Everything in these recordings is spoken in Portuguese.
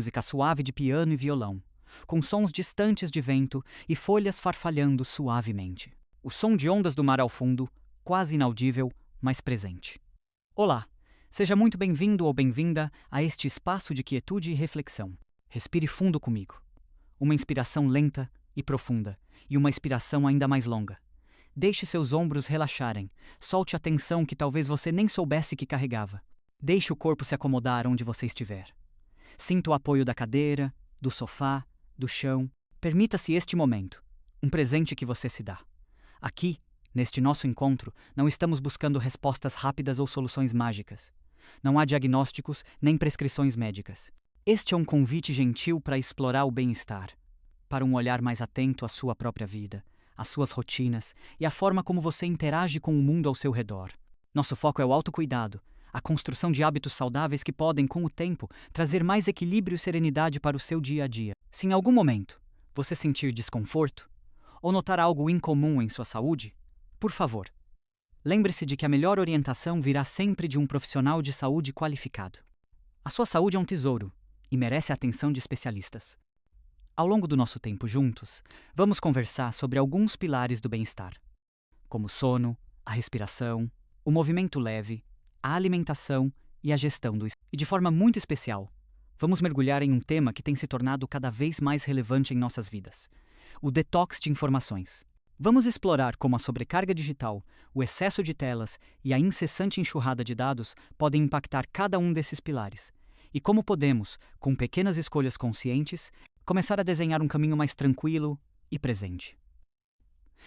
música suave de piano e violão, com sons distantes de vento e folhas farfalhando suavemente. O som de ondas do mar ao fundo, quase inaudível, mas presente. Olá, seja muito bem-vindo ou bem-vinda a este espaço de quietude e reflexão. Respire fundo comigo. Uma inspiração lenta e profunda, e uma expiração ainda mais longa. Deixe seus ombros relaxarem, solte a tensão que talvez você nem soubesse que carregava. Deixe o corpo se acomodar onde você estiver. Sinta o apoio da cadeira, do sofá, do chão. Permita-se este momento, um presente que você se dá. Aqui, neste nosso encontro, não estamos buscando respostas rápidas ou soluções mágicas. Não há diagnósticos nem prescrições médicas. Este é um convite gentil para explorar o bem-estar, para um olhar mais atento à sua própria vida, às suas rotinas e à forma como você interage com o mundo ao seu redor. Nosso foco é o autocuidado, a construção de hábitos saudáveis que podem, com o tempo, trazer mais equilíbrio e serenidade para o seu dia a dia. Se em algum momento você sentir desconforto ou notar algo incomum em sua saúde, por favor, lembre-se de que a melhor orientação virá sempre de um profissional de saúde qualificado. A sua saúde é um tesouro e merece a atenção de especialistas. Ao longo do nosso tempo juntos, vamos conversar sobre alguns pilares do bem-estar, como o sono, a respiração, o movimento leve, a alimentação e a gestão do estresse. E de forma muito especial, vamos mergulhar em um tema que tem se tornado cada vez mais relevante em nossas vidas: o detox de informações. Vamos explorar como a sobrecarga digital, o excesso de telas e a incessante enxurrada de dados podem impactar cada um desses pilares, e como podemos, com pequenas escolhas conscientes, começar a desenhar um caminho mais tranquilo e presente.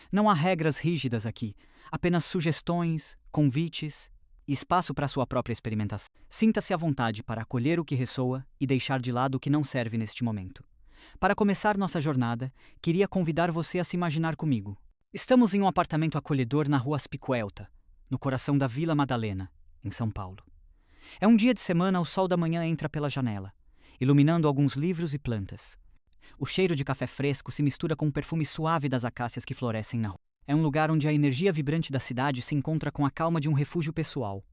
Não há regras rígidas aqui, apenas sugestões, convites e espaço para sua própria experimentação. Sinta-se à vontade para acolher o que ressoa e deixar de lado o que não serve neste momento. Para começar nossa jornada, queria convidar você a se imaginar comigo. Estamos em um apartamento acolhedor na rua Aspicuelta, no coração da Vila Madalena, em São Paulo. É um dia de semana, o sol da manhã entra pela janela, iluminando alguns livros e plantas. O cheiro de café fresco se mistura com o perfume suave das acácias que florescem na rua. É um lugar onde a energia vibrante da cidade se encontra com a calma de um refúgio pessoal.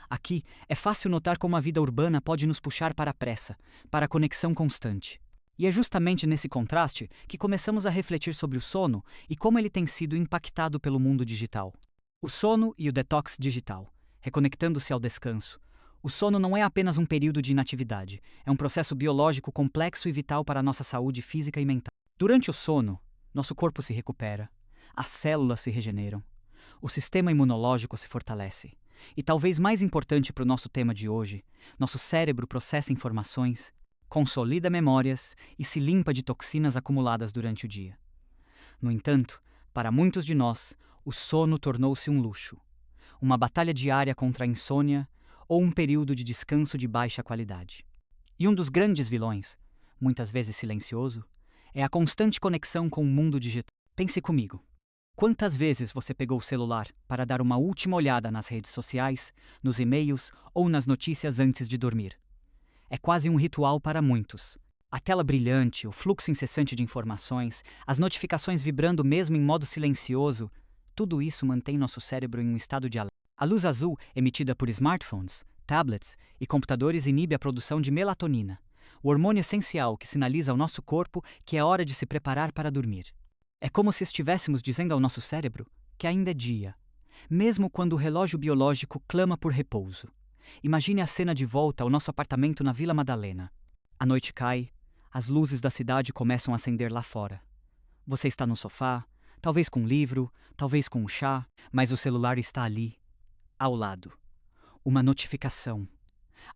Aqui, é fácil notar como a vida urbana pode nos puxar para a pressa, para a conexão constante. E é justamente nesse contraste que começamos a refletir sobre o sono e como ele tem sido impactado pelo mundo digital. O sono e o detox digital, reconectando-se ao descanso. O sono não é apenas um período de inatividade, é um processo biológico complexo e vital para a nossa saúde física e mental. Durante o sono, nosso corpo se recupera, as células se regeneram, o sistema imunológico se fortalece. E talvez mais importante para o nosso tema de hoje, nosso cérebro processa informações, consolida memórias e se limpa de toxinas acumuladas durante o dia. No entanto, para muitos de nós, o sono tornou-se um luxo, uma batalha diária contra a insônia ou um período de descanso de baixa qualidade. E um dos grandes vilões, muitas vezes silencioso, é a constante conexão com o mundo digital. Pense comigo. Quantas vezes você pegou o celular para dar uma última olhada nas redes sociais, nos e-mails ou nas notícias antes de dormir? É quase um ritual para muitos. A tela brilhante, o fluxo incessante de informações, as notificações vibrando mesmo em modo silencioso, tudo isso mantém nosso cérebro em um estado de alerta. A luz azul emitida por smartphones, tablets e computadores inibe a produção de melatonina, o hormônio essencial que sinaliza ao nosso corpo que é hora de se preparar para dormir. É como se estivéssemos dizendo ao nosso cérebro que ainda é dia, mesmo quando o relógio biológico clama por repouso. Imagine a cena de volta ao nosso apartamento na Vila Madalena. A noite cai, as luzes da cidade começam a acender lá fora. Você está no sofá, talvez com um livro, talvez com um chá, mas o celular está ali, ao lado. Uma notificação.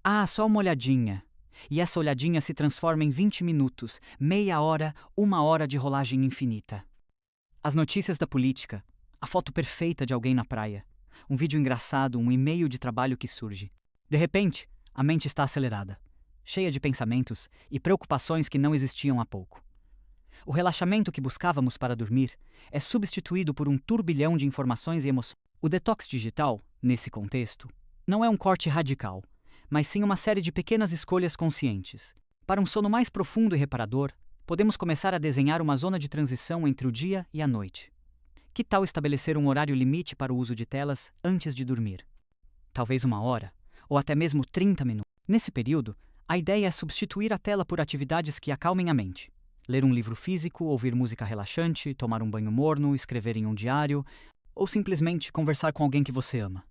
Ah, só uma olhadinha. E essa olhadinha se transforma em 20 minutos, meia hora, 1 hora de rolagem infinita. As notícias da política, a foto perfeita de alguém na praia, um vídeo engraçado, um e-mail de trabalho que surge. De repente, a mente está acelerada, cheia de pensamentos e preocupações que não existiam há pouco. O relaxamento que buscávamos para dormir é substituído por um turbilhão de informações e emoções. O detox digital, nesse contexto, não é um corte radical, mas sim uma série de pequenas escolhas conscientes. Para um sono mais profundo e reparador, podemos começar a desenhar uma zona de transição entre o dia e a noite. Que tal estabelecer um horário limite para o uso de telas antes de dormir? Talvez 1 hora, ou até mesmo 30 minutos. Nesse período, A ideia é substituir a tela por atividades que acalmem a mente. Ler um livro físico, ouvir música relaxante, tomar um banho morno, escrever em um diário, ou simplesmente conversar com alguém que você ama.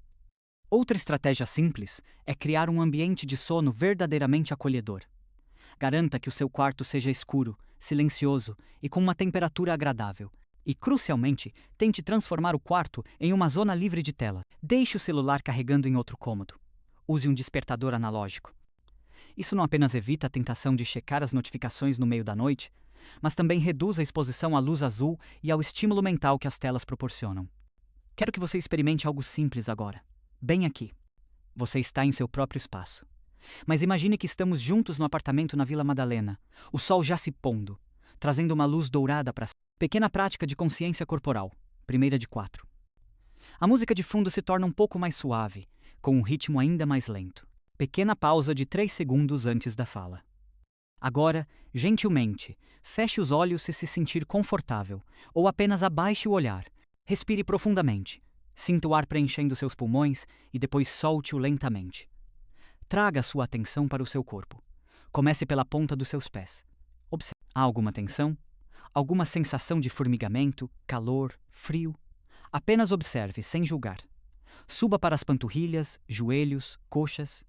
Outra estratégia simples é criar um ambiente de sono verdadeiramente acolhedor. Garanta que o seu quarto seja escuro, silencioso e com uma temperatura agradável. E, crucialmente, tente transformar o quarto em uma zona livre de tela. Deixe o celular carregando em outro cômodo. Use um despertador analógico. Isso não apenas evita a tentação de checar as notificações no meio da noite, mas também reduz a exposição à luz azul e ao estímulo mental que as telas proporcionam. Quero que você experimente algo simples agora. Bem aqui. Você está em seu próprio espaço. Mas imagine que estamos juntos no apartamento na Vila Madalena, o sol já se pondo, trazendo uma luz dourada para... Pequena prática de consciência corporal, primeira de 4. A música de fundo se torna um pouco mais suave, com um ritmo ainda mais lento. Pequena pausa de 3 segundos antes da fala. Agora, gentilmente, feche os olhos se sentir confortável, ou apenas abaixe o olhar. Respire profundamente. Sinta o ar preenchendo seus pulmões e depois solte-o lentamente. Traga sua atenção para o seu corpo. Comece pela ponta dos seus pés. Observe. Há alguma tensão? Alguma sensação de formigamento, calor, frio? Apenas observe, sem julgar. Suba para as panturrilhas, joelhos, coxas.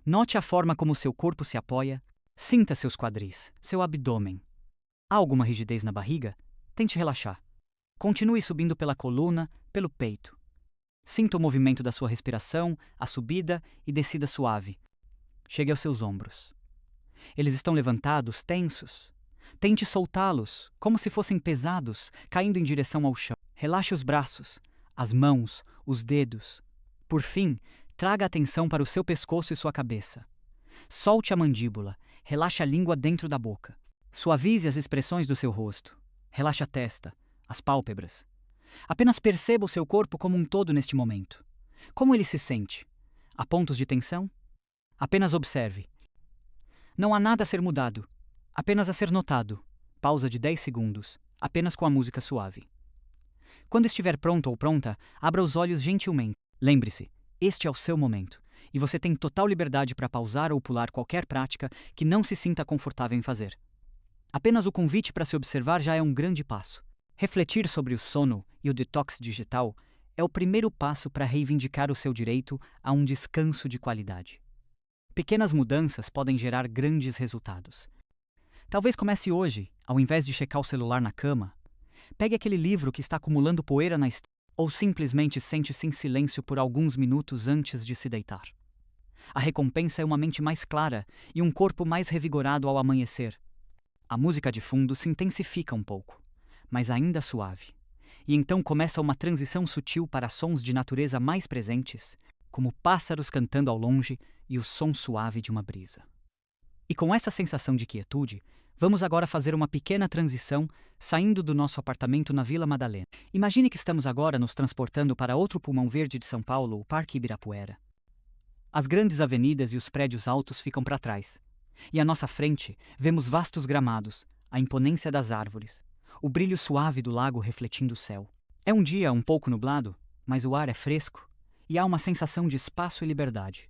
Note a forma como seu corpo se apoia. Sinta seus quadris, seu abdômen. Há alguma rigidez na barriga? Tente relaxar. Continue subindo pela coluna, pelo peito. Sinta o movimento da sua respiração, a subida e descida suave. Chegue aos seus ombros. Eles estão levantados, tensos. Tente soltá-los, como se fossem pesados, caindo em direção ao chão. Relaxe os braços, as mãos, os dedos. Por fim, traga atenção para o seu pescoço e sua cabeça. Solte a mandíbula, relaxe a língua dentro da boca. Suavize as expressões do seu rosto. Relaxe a testa, as pálpebras. Apenas perceba o seu corpo como um todo neste momento. Como ele se sente? Há pontos de tensão? Apenas observe. Não há nada a ser mudado, apenas a ser notado. Pausa de 10 segundos, apenas com a música suave. Quando estiver pronto ou pronta, abra os olhos gentilmente. Lembre-se, este é o seu momento, e você tem total liberdade para pausar ou pular qualquer prática que não se sinta confortável em fazer. Apenas o convite para se observar já é um grande passo. Refletir sobre o sono e o detox digital é o primeiro passo para reivindicar o seu direito a um descanso de qualidade. Pequenas mudanças podem gerar grandes resultados. Talvez comece hoje, ao invés de checar o celular na cama. Pegue aquele livro que está acumulando poeira na estante, ou simplesmente sente-se em silêncio por alguns minutos antes de se deitar. A recompensa é uma mente mais clara e um corpo mais revigorado ao amanhecer. A música de fundo se intensifica um pouco, mas ainda suave. E então começa uma transição sutil para sons de natureza mais presentes, como pássaros cantando ao longe e o som suave de uma brisa. E com essa sensação de quietude, vamos agora fazer uma pequena transição saindo do nosso apartamento na Vila Madalena. Imagine que estamos agora nos transportando para outro pulmão verde de São Paulo, o Parque Ibirapuera. As grandes avenidas e os prédios altos ficam para trás. E à nossa frente, vemos vastos gramados, a imponência das árvores, o brilho suave do lago refletindo o céu. É um dia um pouco nublado, mas o ar é fresco e há uma sensação de espaço e liberdade.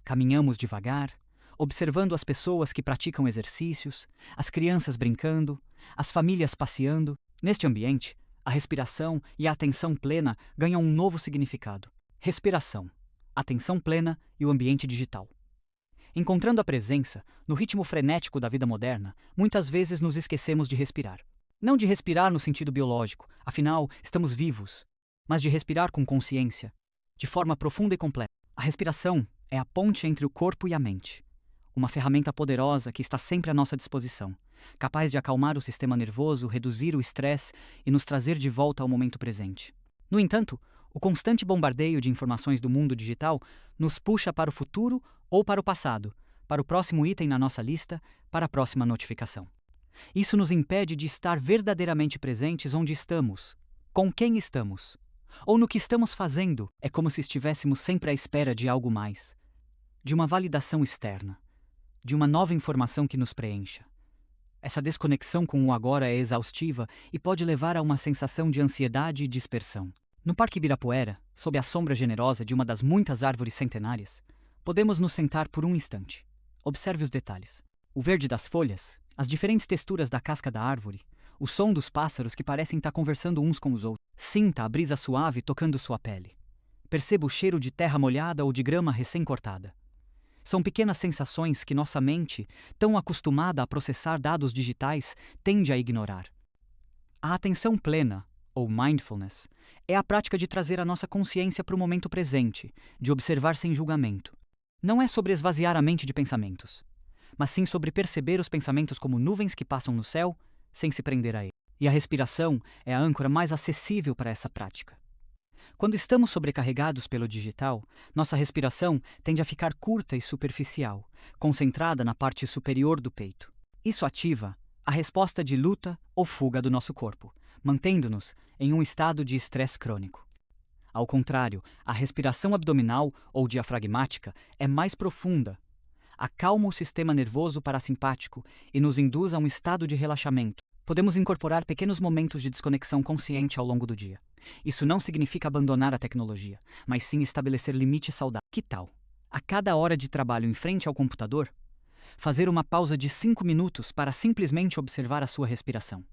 Caminhamos devagar, observando as pessoas que praticam exercícios, as crianças brincando, as famílias passeando. Neste ambiente, a respiração e a atenção plena ganham um novo significado. Respiração, atenção plena e o ambiente digital. Encontrando a presença, no ritmo frenético da vida moderna, muitas vezes nos esquecemos de respirar. Não de respirar no sentido biológico, afinal, estamos vivos, mas de respirar com consciência, de forma profunda e completa. A respiração é a ponte entre o corpo e a mente. Uma ferramenta poderosa que está sempre à nossa disposição, capaz de acalmar o sistema nervoso, reduzir o estresse e nos trazer de volta ao momento presente. No entanto, o constante bombardeio de informações do mundo digital nos puxa para o futuro ou para o passado, para o próximo item na nossa lista, para a próxima notificação. Isso nos impede de estar verdadeiramente presentes onde estamos, com quem estamos, ou no que estamos fazendo. É como se estivéssemos sempre à espera de algo mais, de uma validação externa, de uma nova informação que nos preencha. Essa desconexão com o agora é exaustiva e pode levar a uma sensação de ansiedade e dispersão. No Parque Ibirapuera, sob a sombra generosa de uma das muitas árvores centenárias, podemos nos sentar por um instante. Observe os detalhes. O verde das folhas, as diferentes texturas da casca da árvore, o som dos pássaros que parecem estar conversando uns com os outros. Sinta a brisa suave tocando sua pele. Perceba o cheiro de terra molhada ou de grama recém-cortada. São pequenas sensações que nossa mente, tão acostumada a processar dados digitais, tende a ignorar. A atenção plena, ou mindfulness, é a prática de trazer a nossa consciência para o momento presente, de observar sem julgamento. Não é sobre esvaziar a mente de pensamentos, mas sim sobre perceber os pensamentos como nuvens que passam no céu, sem se prender a ele. E a respiração é a âncora mais acessível para essa prática. Quando estamos sobrecarregados pelo digital, nossa respiração tende a ficar curta e superficial, concentrada na parte superior do peito. Isso ativa a resposta de luta ou fuga do nosso corpo, mantendo-nos em um estado de estresse crônico. Ao contrário, a respiração abdominal ou diafragmática é mais profunda, acalma o sistema nervoso parasimpático e nos induz a um estado de relaxamento. Podemos incorporar pequenos momentos de desconexão consciente ao longo do dia. Isso não significa abandonar a tecnologia, mas sim estabelecer limites saudáveis. Que tal, a cada hora de trabalho em frente ao computador, fazer uma pausa de 5 minutos para simplesmente observar a sua respiração?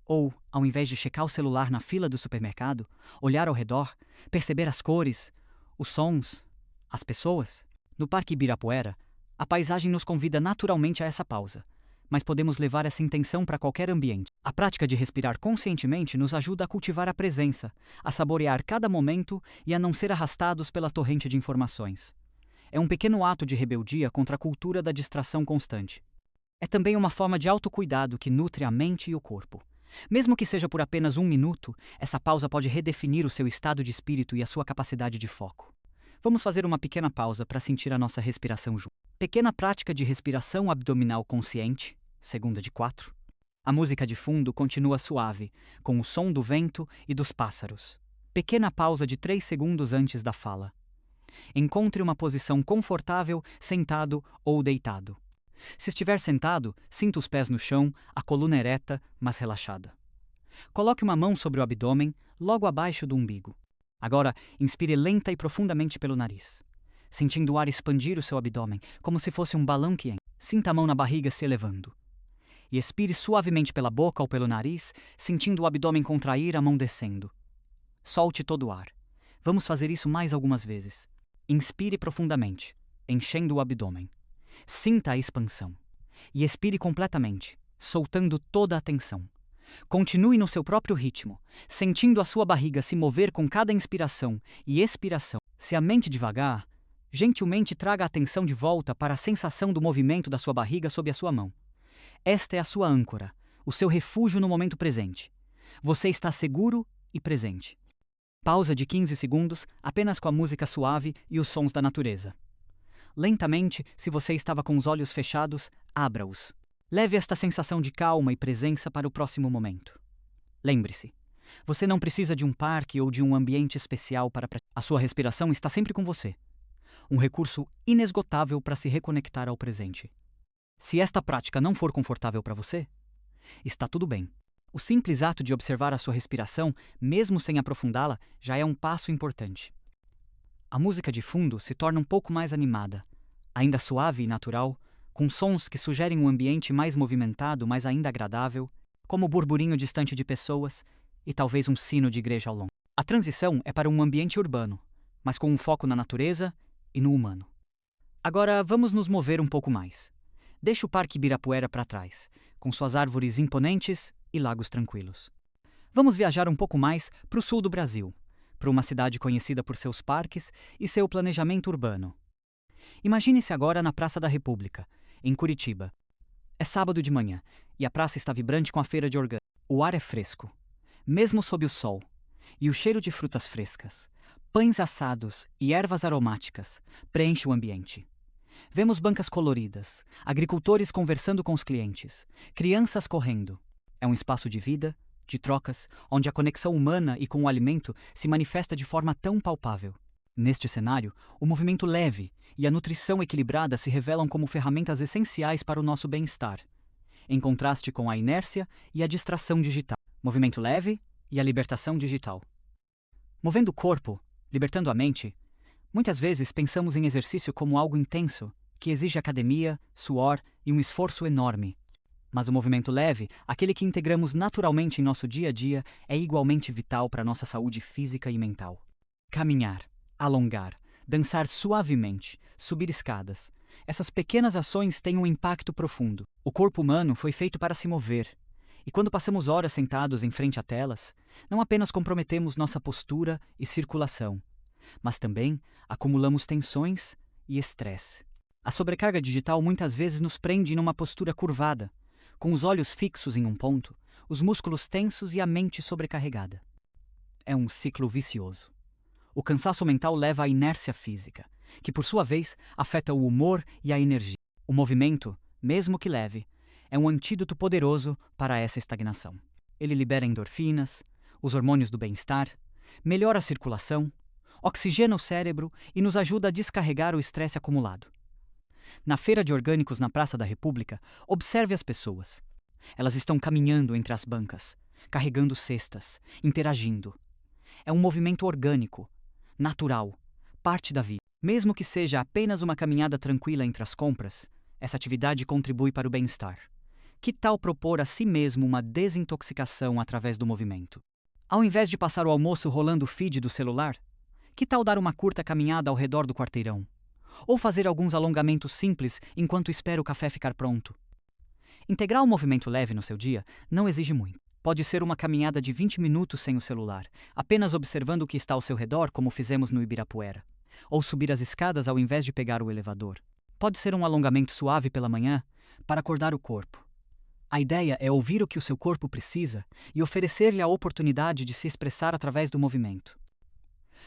Ou, ao invés de checar o celular na fila do supermercado, olhar ao redor, perceber as cores, os sons, as pessoas? No Parque Ibirapuera, a paisagem nos convida naturalmente a essa pausa, mas podemos levar essa intenção para qualquer ambiente. A prática de respirar conscientemente nos ajuda a cultivar a presença, a saborear cada momento e a não ser arrastados pela torrente de informações. É um pequeno ato de rebeldia contra a cultura da distração constante. É também uma forma de autocuidado que nutre a mente e o corpo. Mesmo que seja por apenas 1 minuto, essa pausa pode redefinir o seu estado de espírito e a sua capacidade de foco. Vamos fazer uma pequena pausa para sentir a nossa respiração junto. Pequena prática de respiração abdominal consciente, segunda de 4. A música de fundo continua suave, com o som do vento e dos pássaros. Pequena pausa de 3 segundos antes da fala. Encontre uma posição confortável, sentado ou deitado. Se estiver sentado, sinta os pés no chão, a coluna ereta, mas relaxada. Coloque uma mão sobre o abdômen, logo abaixo do umbigo. Agora, inspire lenta e profundamente pelo nariz, sentindo o ar expandir o seu abdômen, como se fosse um balão que enche. Sinta a mão na barriga se elevando. E expire suavemente pela boca ou pelo nariz, sentindo o abdômen contrair, a mão descendo. Solte todo o ar. Vamos fazer isso mais algumas vezes. Inspire profundamente, enchendo o abdômen. Sinta a expansão. E expire completamente, soltando toda a tensão. Continue no seu próprio ritmo, sentindo a sua barriga se mover com cada inspiração e expiração. Se a mente devagar, gentilmente traga a atenção de volta para a sensação do movimento da sua barriga sob a sua mão. Esta é a sua âncora, o seu refúgio no momento presente. Você está seguro e presente. Pausa de 15 segundos, apenas com a música suave e os sons da natureza. Lentamente, se você estava com os olhos fechados, abra-os. Leve esta sensação de calma e presença para o próximo momento. Lembre-se, você não precisa de um parque ou de um ambiente especial para praticar. A sua respiração está sempre com você. Um recurso inesgotável para se reconectar ao presente. Se esta prática não for confortável para você, está tudo bem. O simples ato de observar a sua respiração, mesmo sem aprofundá-la, já é um passo importante. A música de fundo se torna um pouco mais animada, ainda suave e natural, com sons que sugerem um ambiente mais movimentado, mas ainda agradável, como o burburinho distante de pessoas e talvez um sino de igreja ao longe. A transição é para um ambiente urbano, mas com um foco na natureza e no humano. Agora vamos nos mover um pouco mais. Deixe o Parque Ibirapuera para trás, com suas árvores imponentes e lagos tranquilos. Vamos viajar um pouco mais para o sul do Brasil, para uma cidade conhecida por seus parques e seu planejamento urbano. Imagine-se agora na Praça da República, em Curitiba. É sábado de manhã e a praça está vibrante com a feira de orgânicos. O ar é fresco, mesmo sob o sol, e o cheiro de frutas frescas, pães assados e ervas aromáticas preenche o ambiente. Vemos bancas coloridas, agricultores conversando com os clientes, crianças correndo. É um espaço de vida, de trocas, onde a conexão humana e com o alimento se manifesta de forma tão palpável. Neste cenário, o movimento leve e a nutrição equilibrada se revelam como ferramentas essenciais para o nosso bem-estar, em contraste com a inércia e a distração digital. Movimento leve e a libertação digital. Movendo o corpo, libertando a mente, muitas vezes pensamos em exercício como algo intenso que exige academia, suor e um esforço enorme. Mas o movimento leve, aquele que integramos naturalmente em nosso dia a dia, é igualmente vital para a nossa saúde física e mental. Caminhar, alongar, dançar suavemente, subir escadas. Essas pequenas ações têm um impacto profundo. O corpo humano foi feito para se mover. E quando passamos horas sentados em frente a telas, não apenas comprometemos nossa postura e circulação, mas também acumulamos tensões e estresse. A sobrecarga digital muitas vezes nos prende numa postura curvada, com os olhos fixos em um ponto, os músculos tensos e a mente sobrecarregada. É um ciclo vicioso. O cansaço mental leva à inércia física, que por sua vez afeta o humor e a energia. O movimento, mesmo que leve, é um antídoto poderoso para essa estagnação. Ele libera endorfinas, os hormônios do bem-estar, melhora a circulação, oxigena o cérebro e nos ajuda a descarregar o estresse acumulado. Na feira de orgânicos na Praça da República, observe as pessoas. Elas estão caminhando entre as bancas, carregando cestas, interagindo. É um movimento orgânico, natural, parte da vida. Mesmo que seja apenas uma caminhada tranquila entre as compras, essa atividade contribui para o bem-estar. Que tal propor a si mesmo uma desintoxicação através do movimento? Ao invés de passar o almoço rolando o feed do celular, que tal dar uma curta caminhada ao redor do quarteirão? Ou fazer alguns alongamentos simples enquanto espera o café ficar pronto? Integrar um movimento leve no seu dia não exige muito. Pode ser uma caminhada de 20 minutos sem o celular, apenas observando o que está ao seu redor, como fizemos no Ibirapuera. Ou subir as escadas ao invés de pegar o elevador. Pode ser um alongamento suave pela manhã, para acordar o corpo. A ideia é ouvir o que o seu corpo precisa e oferecer-lhe a oportunidade de se expressar através do movimento.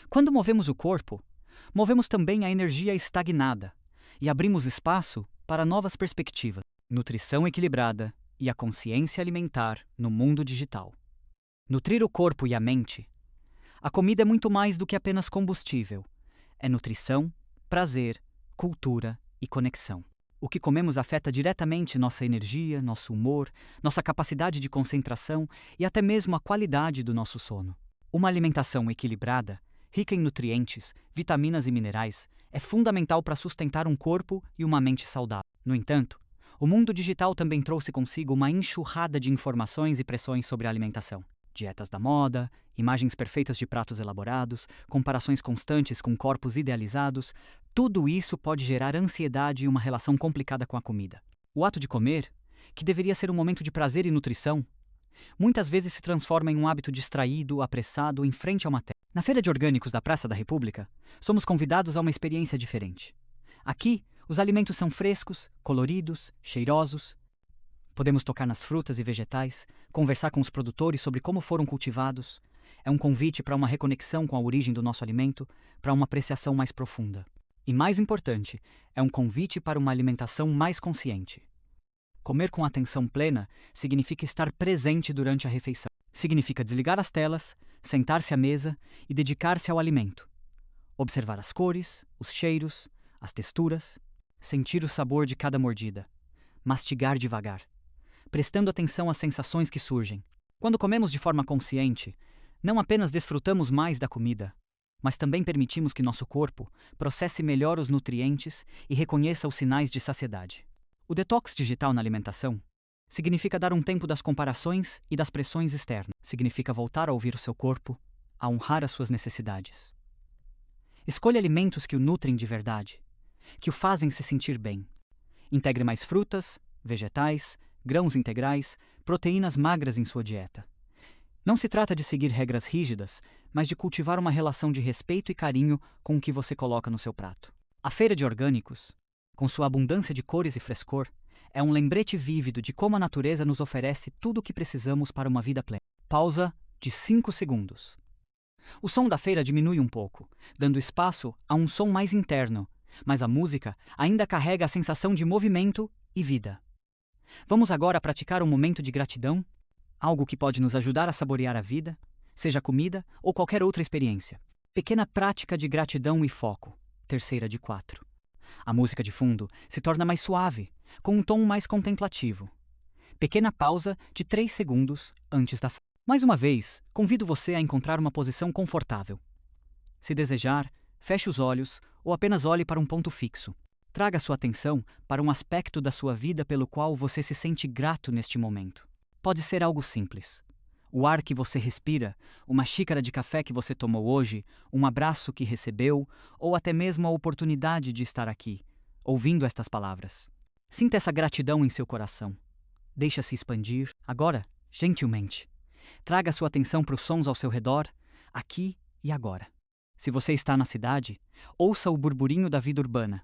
Quando movemos o corpo, movemos também a energia estagnada e abrimos espaço para novas perspectivas, nutrição equilibrada e a consciência alimentar no mundo digital. Nutrir o corpo e a mente. A comida é muito mais do que apenas combustível. É nutrição, prazer, cultura e conexão. O que comemos afeta diretamente nossa energia, nosso humor, nossa capacidade de concentração e até mesmo a qualidade do nosso sono. Uma alimentação equilibrada, rica em nutrientes, vitaminas e minerais, é fundamental para sustentar um corpo e uma mente saudável. No entanto, o mundo digital também trouxe consigo uma enxurrada de informações e pressões sobre a alimentação. Dietas da moda, imagens perfeitas de pratos elaborados, comparações constantes com corpos idealizados, tudo isso pode gerar ansiedade e uma relação complicada com a comida. O ato de comer, que deveria ser um momento de prazer e nutrição, muitas vezes se transforma em um hábito distraído, apressado, em frente a uma tela. Na Feira de Orgânicos da Praça da República, somos convidados a uma experiência diferente. Aqui, os alimentos são frescos, coloridos, cheirosos. Podemos tocar nas frutas e vegetais, conversar com os produtores sobre como foram cultivados. É um convite para uma reconexão com a origem do nosso alimento, para uma apreciação mais profunda. E mais importante, é um convite para uma alimentação mais consciente. Comer com atenção plena significa estar presente durante a refeição. Significa desligar as telas, sentar-se à mesa e dedicar-se ao alimento. Observar as cores, os cheiros, as texturas, sentir o sabor de cada mordida. Mastigar devagar, prestando atenção às sensações que surgem. Quando comemos de forma consciente, não apenas desfrutamos mais da comida, mas também permitimos que nosso corpo processe melhor os nutrientes e reconheça os sinais de saciedade. O detox digital na alimentação significa dar um tempo das comparações e das pressões externas. Significa voltar a ouvir o seu corpo, a honrar as suas necessidades. Escolha alimentos que o nutrem de verdade, que o fazem se sentir bem. Integre mais frutas, vegetais, grãos integrais, proteínas magras em sua dieta. Não se trata de seguir regras rígidas, mas de cultivar uma relação de respeito e carinho com o que você coloca no seu prato. A Feira de Orgânicos, com sua abundância de cores e frescor, é um lembrete vívido de como a natureza nos oferece tudo o que precisamos para uma vida plena. Pausa de 5 segundos. O som da feira diminui um pouco, dando espaço a um som mais interno, mas a música ainda carrega a sensação de movimento e vida. Vamos agora praticar um momento de gratidão, algo que pode nos ajudar a saborear a vida, seja comida ou qualquer outra experiência. Pequena prática de gratidão e foco, terceira de 4. A música de fundo se torna mais suave, com um tom mais contemplativo. Pequena pausa de 3 segundos antes da... Mais uma vez, convido você a encontrar uma posição confortável. Se desejar, feche os olhos ou apenas olhe para um ponto fixo. Traga sua atenção para um aspecto da sua vida pelo qual você se sente grato neste momento. Pode ser algo simples. O ar que você respira, uma xícara de café que você tomou hoje, um abraço que recebeu, ou até mesmo a oportunidade de estar aqui, ouvindo estas palavras. Sinta essa gratidão em seu coração. Deixa-se expandir. Agora, gentilmente, traga sua atenção para os sons ao seu redor, aqui e agora. Se você está na cidade, ouça o burburinho da vida urbana.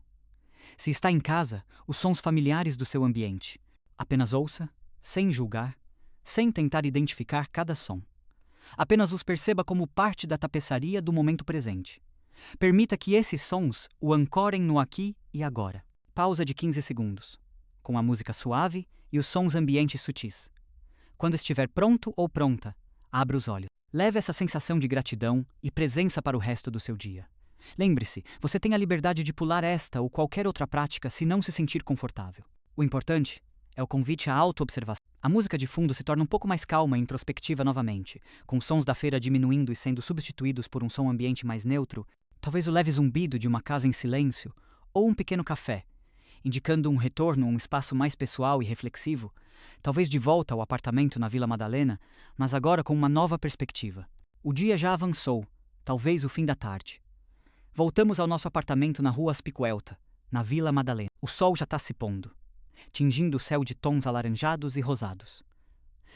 Se está em casa, os sons familiares do seu ambiente. Apenas ouça, sem julgar, sem tentar identificar cada som. Apenas os perceba como parte da tapeçaria do momento presente. Permita que esses sons o ancorem no aqui e agora. Pausa de 15 segundos, com a música suave e os sons ambientes sutis. Quando estiver pronto ou pronta, abra os olhos. Leve essa sensação de gratidão e presença para o resto do seu dia. Lembre-se, você tem a liberdade de pular esta ou qualquer outra prática se não se sentir confortável. O importante é o convite à auto-observação. A música de fundo se torna um pouco mais calma e introspectiva novamente, com os sons da feira diminuindo e sendo substituídos por um som ambiente mais neutro, talvez o leve zumbido de uma casa em silêncio, ou um pequeno café, indicando um retorno a um espaço mais pessoal e reflexivo, talvez de volta ao apartamento na Vila Madalena, mas agora com uma nova perspectiva. O dia já avançou, talvez o fim da tarde. Voltamos ao nosso apartamento na rua Aspicuelta, na Vila Madalena. O sol já está se pondo, tingindo o céu de tons alaranjados e rosados.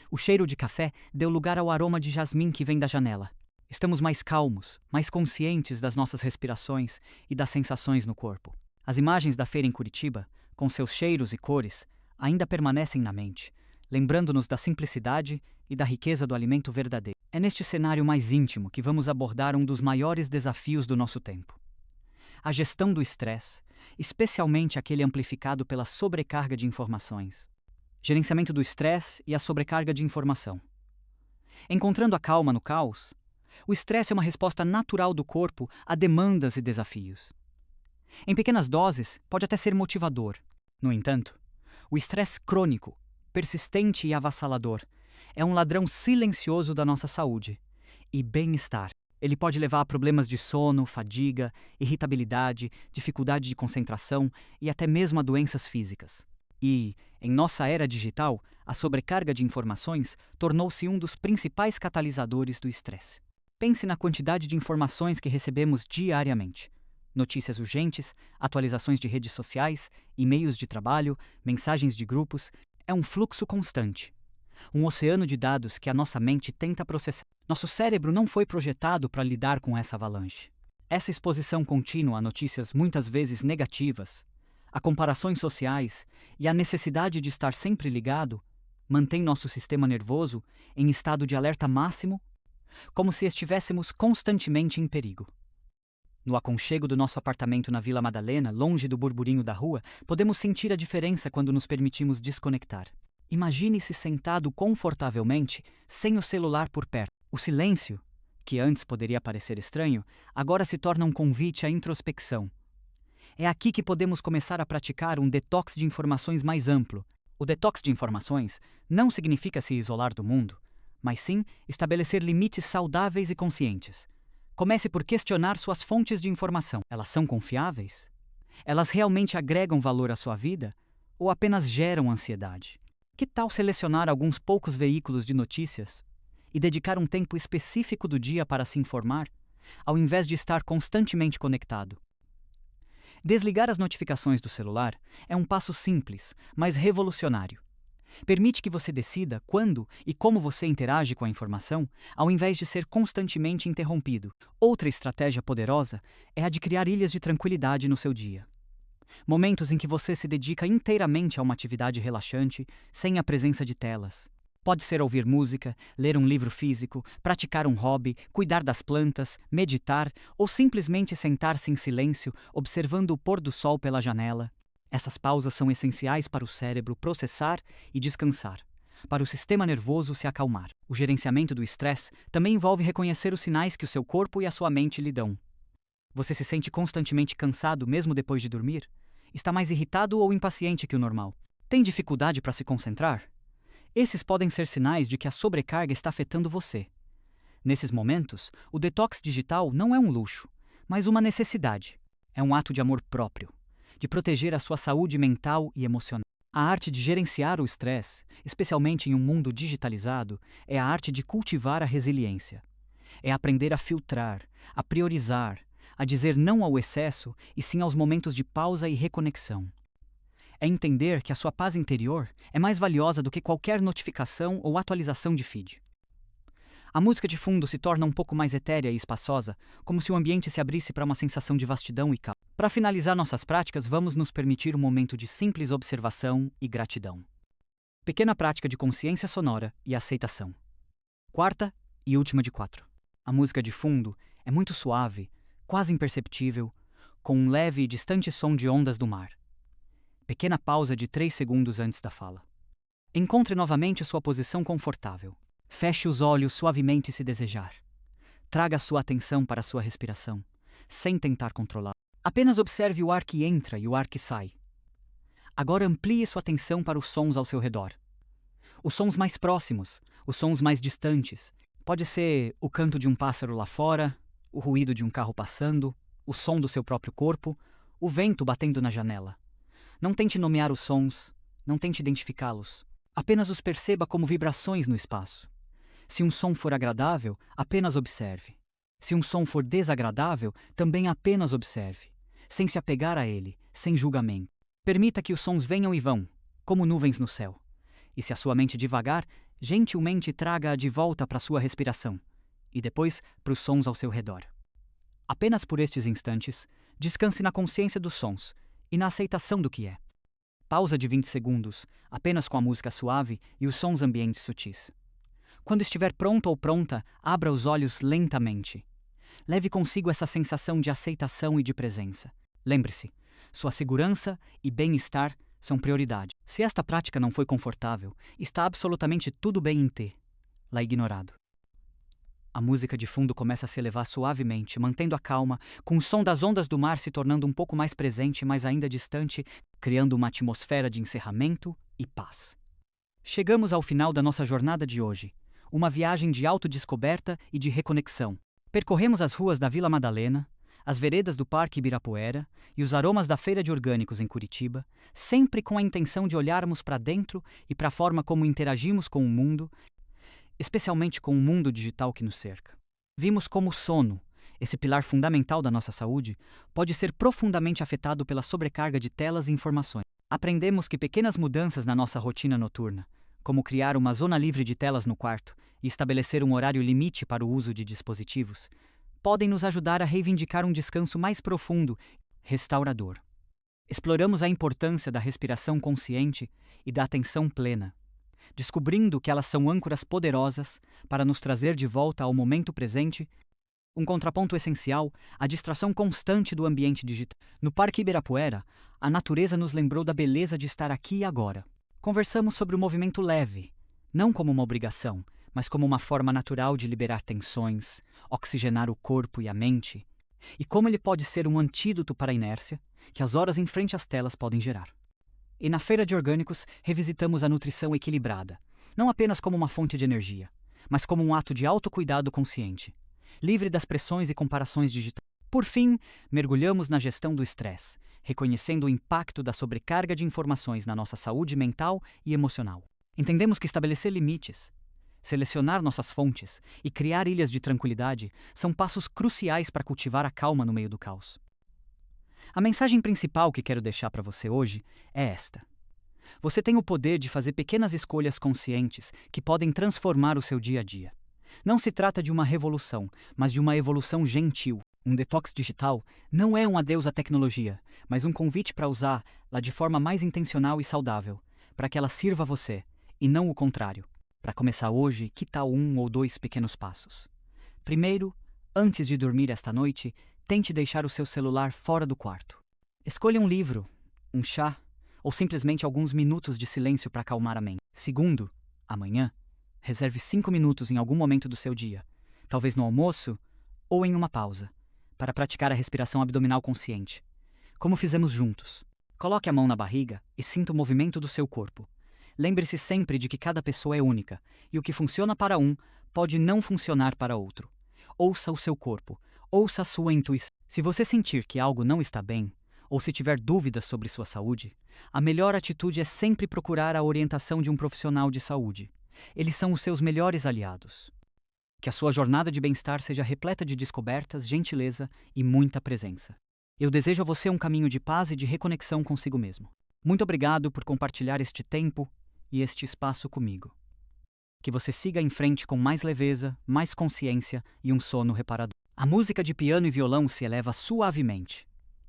O cheiro de café deu lugar ao aroma de jasmim que vem da janela. Estamos mais calmos, mais conscientes das nossas respirações e das sensações no corpo. As imagens da feira em Curitiba, com seus cheiros e cores, ainda permanecem na mente, lembrando-nos da simplicidade e da riqueza do alimento verdadeiro. É neste cenário mais íntimo que vamos abordar um dos maiores desafios do nosso tempo: a gestão do estresse, especialmente aquele amplificado pela sobrecarga de informações. Gerenciamento do estresse e a sobrecarga de informação. Encontrando a calma no caos, o estresse é uma resposta natural do corpo a demandas e desafios. Em pequenas doses, pode até ser motivador. No entanto, o estresse crônico, persistente e avassalador é um ladrão silencioso da nossa saúde e bem-estar. Ele pode levar a problemas de sono, fadiga, irritabilidade, dificuldade de concentração e até mesmo a doenças físicas. E, em nossa era digital, a sobrecarga de informações tornou-se um dos principais catalisadores do estresse. Pense na quantidade de informações que recebemos diariamente. Notícias urgentes, atualizações de redes sociais, e-mails de trabalho, mensagens de grupos. É um fluxo constante. Um oceano de dados que a nossa mente tenta processar. Nosso cérebro não foi projetado para lidar com essa avalanche. Essa exposição contínua a notícias muitas vezes negativas, a comparações sociais e a necessidade de estar sempre ligado mantém nosso sistema nervoso em estado de alerta máximo, como se estivéssemos constantemente em perigo. No aconchego do nosso apartamento na Vila Madalena, longe do burburinho da rua, podemos sentir a diferença quando nos permitimos desconectar. Imagine-se sentado confortavelmente, sem o celular por perto. O silêncio, que antes poderia parecer estranho, agora se torna um convite à introspecção. É aqui que podemos começar a praticar um detox de informações mais amplo. O detox de informações não significa se isolar do mundo, mas sim estabelecer limites saudáveis e conscientes. Comece por questionar suas fontes de informação. Elas são confiáveis? Elas realmente agregam valor à sua vida? Ou apenas geram ansiedade? Que tal selecionar alguns poucos veículos de notícias e dedicar um tempo específico do dia para se informar, ao invés de estar constantemente conectado? Desligar as notificações do celular é um passo simples, mas revolucionário. Permite que você decida quando e como você interage com a informação, ao invés de ser constantemente interrompido. Outra estratégia poderosa é a de criar ilhas de tranquilidade no seu dia. Momentos em que você se dedica inteiramente a uma atividade relaxante, sem a presença de telas. Pode ser ouvir música, ler um livro físico, praticar um hobby, cuidar das plantas, meditar ou simplesmente sentar-se em silêncio, observando o pôr do sol pela janela. Essas pausas são essenciais para o cérebro processar e descansar, para o sistema nervoso se acalmar. O gerenciamento do estresse também envolve reconhecer os sinais que o seu corpo e a sua mente lhe dão. Você se sente constantemente cansado mesmo depois de dormir? Está mais irritado ou impaciente que o normal? Tem dificuldade para se concentrar? Esses podem ser sinais de que a sobrecarga está afetando você. Nesses momentos, o detox digital não é um luxo, mas uma necessidade. É um ato de amor próprio. de proteger a sua saúde mental e emocional. A arte de gerenciar o estresse, especialmente em um mundo digitalizado, é a arte de cultivar a resiliência. É aprender a filtrar, a priorizar, a dizer não ao excesso e sim aos momentos de pausa e reconexão. É entender que a sua paz interior é mais valiosa do que qualquer notificação ou atualização de feed. A música de fundo se torna um pouco mais etérea e espaçosa, como se o ambiente se abrisse para uma sensação de vastidão e calma. Para finalizar nossas práticas, vamos nos permitir um momento de simples observação e gratidão. Pequena prática de consciência sonora e aceitação. Quarta e última de 4. A música de fundo é muito suave, quase imperceptível, com um leve e distante som de ondas do mar. Pequena pausa de 3 segundos antes da fala. Encontre novamente sua posição confortável. Feche os olhos suavemente se desejar. Traga sua atenção para a sua respiração, sem tentar controlar. Apenas observe o ar que entra e o ar que sai. Agora amplie sua atenção para os sons ao seu redor. Os sons mais próximos, os sons mais distantes. Pode ser o canto de um pássaro lá fora, o ruído de um carro passando, o som do seu próprio corpo, o vento batendo na janela. Não tente nomear os sons, não tente identificá-los. Apenas os perceba como vibrações no espaço. Se um som for agradável, apenas observe. Se um som for desagradável, também apenas observe, sem se apegar a ele, sem julgamento. Permita que os sons venham e vão, como nuvens no céu. E se a sua mente divagar, gentilmente traga-a de volta para a sua respiração, e depois para os sons ao seu redor. Apenas por estes instantes, descanse na consciência dos sons e na aceitação do que é. Pausa de 20 segundos, apenas com a música suave e os sons ambientes sutis. Quando estiver pronto ou pronta, abra os olhos lentamente. Leve consigo essa sensação de aceitação e de presença. Lembre-se, sua segurança e bem-estar são prioridade. Se esta prática não foi confortável, está absolutamente tudo bem em tê-la ignorado. A música de fundo começa a se elevar suavemente, mantendo a calma, com o som das ondas do mar se tornando um pouco mais presente, mas ainda distante, criando uma atmosfera de encerramento e paz. Chegamos ao final da nossa jornada de hoje, uma viagem de autodescoberta e de reconexão. Percorremos as ruas da Vila Madalena, as veredas do Parque Ibirapuera e os aromas da Feira de Orgânicos em Curitiba, sempre com a intenção de olharmos para dentro e para a forma como interagimos com o mundo, especialmente com o mundo digital que nos cerca. Vimos como o sono, esse pilar fundamental da nossa saúde, pode ser profundamente afetado pela sobrecarga de telas e informações. Aprendemos que pequenas mudanças na nossa rotina noturna, como criar uma zona livre de telas no quarto e estabelecer um horário limite para o uso de dispositivos, podem nos ajudar a reivindicar um descanso mais profundo, restaurador. Exploramos a importância da respiração consciente e da atenção plena, descobrindo que elas são âncoras poderosas para nos trazer de volta ao momento presente, um contraponto essencial à distração constante do ambiente digital. No Parque Ibirapuera, a natureza nos lembrou da beleza de estar aqui e agora. Conversamos sobre o movimento leve, não como uma obrigação, mas como uma forma natural de liberar tensões, oxigenar o corpo e a mente, e como ele pode ser um antídoto para a inércia que as horas em frente às telas podem gerar. E na Feira de Orgânicos, revisitamos a nutrição equilibrada, não apenas como uma fonte de energia, mas como um ato de autocuidado consciente, livre das pressões e comparações digitais. Por fim, mergulhamos na gestão do estresse, reconhecendo o impacto da sobrecarga de informações na nossa saúde mental e emocional. Entendemos que estabelecer limites, selecionar nossas fontes e criar ilhas de tranquilidade são passos cruciais para cultivar a calma no meio do caos. A mensagem principal que quero deixar para você hoje é esta. Você tem o poder de fazer pequenas escolhas conscientes que podem transformar o seu dia a dia. Não se trata de uma revolução, mas de uma evolução gentil. Um detox digital não é um adeus à tecnologia, mas um convite para usá-la de forma mais intencional e saudável, para que ela sirva a você, e não o contrário. Para começar hoje, que tal 1 ou 2 pequenos passos? Primeiro, antes de dormir esta noite, tente deixar o seu celular fora do quarto. Escolha um livro, um chá, ou simplesmente alguns minutos de silêncio para acalmar a mente. Segundo, amanhã, reserve 5 minutos em algum momento do seu dia, talvez no almoço ou em uma pausa, para praticar a respiração abdominal consciente, como fizemos juntos. Coloque a mão na barriga e sinta o movimento do seu corpo. Lembre-se sempre de que cada pessoa é única, e o que funciona para um pode não funcionar para outro. Ouça o seu corpo, ouça a sua intuição. Se você sentir que algo não está bem, ou se tiver dúvidas sobre sua saúde, a melhor atitude é sempre procurar a orientação de um profissional de saúde. Eles são os seus melhores aliados. Que a sua jornada de bem-estar seja repleta de descobertas, gentileza e muita presença. Eu desejo a você um caminho de paz e de reconexão consigo mesmo. Muito obrigado por compartilhar este tempo e este espaço comigo. Que você siga em frente com mais leveza, mais consciência e um sono reparador. A música de piano e violão se eleva suavemente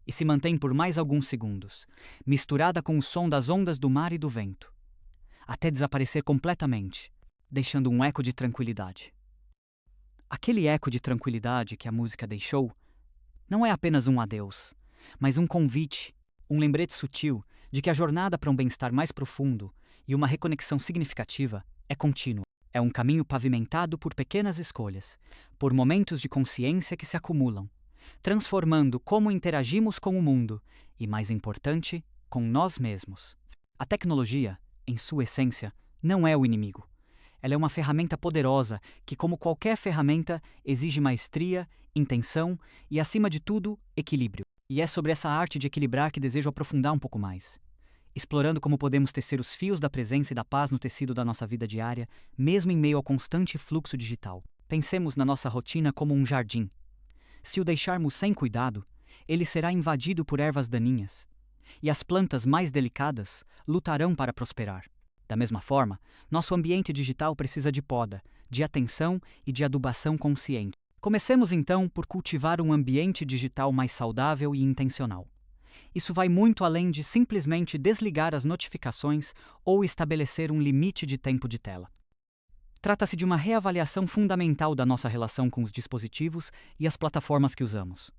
e se mantém por mais alguns segundos, misturada com o som das ondas do mar e do vento, até desaparecer completamente, deixando um eco de tranquilidade. Aquele eco de tranquilidade que a música deixou não é apenas um adeus, mas um convite, um lembrete sutil de que a jornada para um bem-estar mais profundo e uma reconexão significativa é contínua. É um caminho pavimentado por pequenas escolhas, por momentos de consciência que se acumulam, transformando como interagimos com o mundo e, mais importante, com nós mesmos. A tecnologia, em sua essência, não é o inimigo. Ela é uma ferramenta poderosa que, como qualquer ferramenta, exige maestria, intenção e, acima de tudo, equilíbrio. E é sobre essa arte de equilibrar que desejo aprofundar um pouco mais, explorando como podemos tecer os fios da presença e da paz no tecido da nossa vida diária, mesmo em meio ao constante fluxo digital. Pensemos na nossa rotina como um jardim. Se o deixarmos sem cuidado, ele será invadido por ervas daninhas, e as plantas mais delicadas lutarão para prosperar. Da mesma forma, nosso ambiente digital precisa de poda, de atenção e de adubação consciente. Comecemos então por cultivar um ambiente digital mais saudável e intencional. Isso vai muito além de simplesmente desligar as notificações ou estabelecer um limite de tempo de tela. Trata-se de uma reavaliação fundamental da nossa relação com os dispositivos e as plataformas que usamos.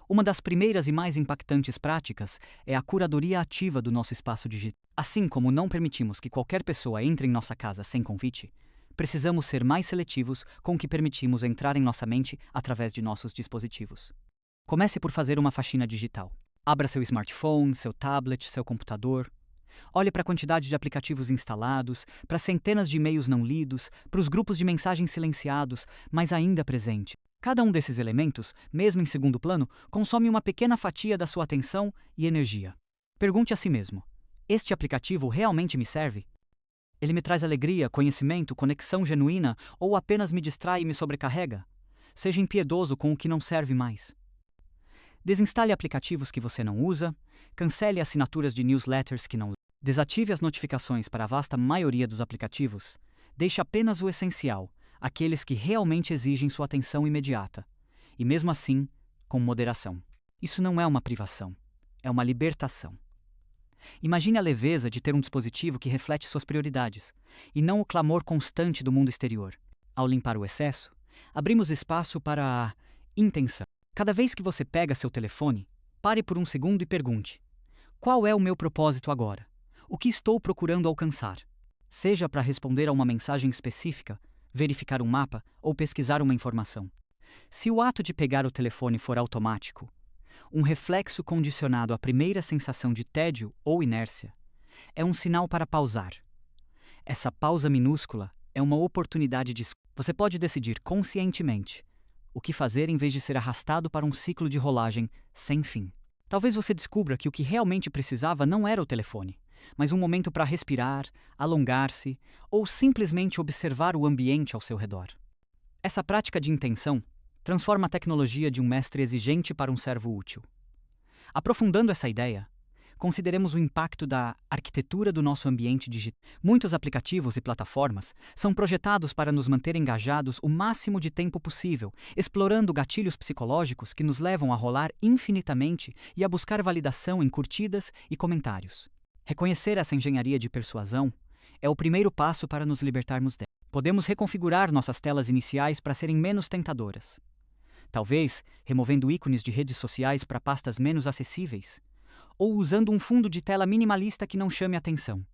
Uma das primeiras e mais impactantes práticas é a curadoria ativa do nosso espaço digital. Assim como não permitimos que qualquer pessoa entre em nossa casa sem convite, precisamos ser mais seletivos com o que permitimos entrar em nossa mente através de nossos dispositivos. Comece por fazer uma faxina digital. Abra seu smartphone, seu tablet, seu computador. Olhe para a quantidade de aplicativos instalados, para centenas de e-mails não lidos, para os grupos de mensagens silenciados, mas ainda presentes. Cada um desses elementos, mesmo em segundo plano, consome uma pequena fatia da sua atenção e energia. Pergunte a si mesmo: este aplicativo realmente me serve? Ele me traz alegria, conhecimento, conexão genuína ou apenas me distrai e me sobrecarrega? Seja impiedoso com o que não serve mais. Desinstale aplicativos que você não usa, cancele assinaturas de newsletters que não lê. Desative as notificações para a vasta maioria dos aplicativos. Deixe apenas o essencial, aqueles que realmente exigem sua atenção imediata. E mesmo assim, com moderação. Isso não é uma privação, é uma libertação. Imagine a leveza de ter um dispositivo que reflete suas prioridades, e não o clamor constante do mundo exterior. Ao limpar o excesso, abrimos espaço para a intenção. Cada vez que você pega seu telefone, pare por um segundo e pergunte: qual é o meu propósito agora? O que estou procurando alcançar? Seja para responder a uma mensagem específica, verificar um mapa ou pesquisar uma informação. Se o ato de pegar o telefone for automático, um reflexo condicionado à primeira sensação de tédio ou inércia, é um sinal para pausar. Essa pausa minúscula é uma oportunidade de... Você pode decidir conscientemente o que fazer em vez de ser arrastado para um ciclo de rolagem sem fim. Talvez você descubra que o que realmente precisava não era o telefone, mas um momento para respirar, alongar-se ou simplesmente observar o ambiente ao seu redor. Essa prática de intenção transforma a tecnologia de um mestre exigente para um servo útil. Aprofundando essa ideia, consideremos o impacto da arquitetura do nosso ambiente digital. Muitos aplicativos e plataformas são projetados para nos manter engajados o máximo de tempo possível, explorando gatilhos psicológicos que nos levam a rolar infinitamente e a buscar validação em curtidas e comentários. Reconhecer essa engenharia de persuasão é o primeiro passo para nos libertarmos dela. Podemos reconfigurar nossas telas iniciais para serem menos tentadoras. Talvez removendo ícones de redes sociais para pastas menos acessíveis, ou usando um fundo de tela minimalista que não chame atenção.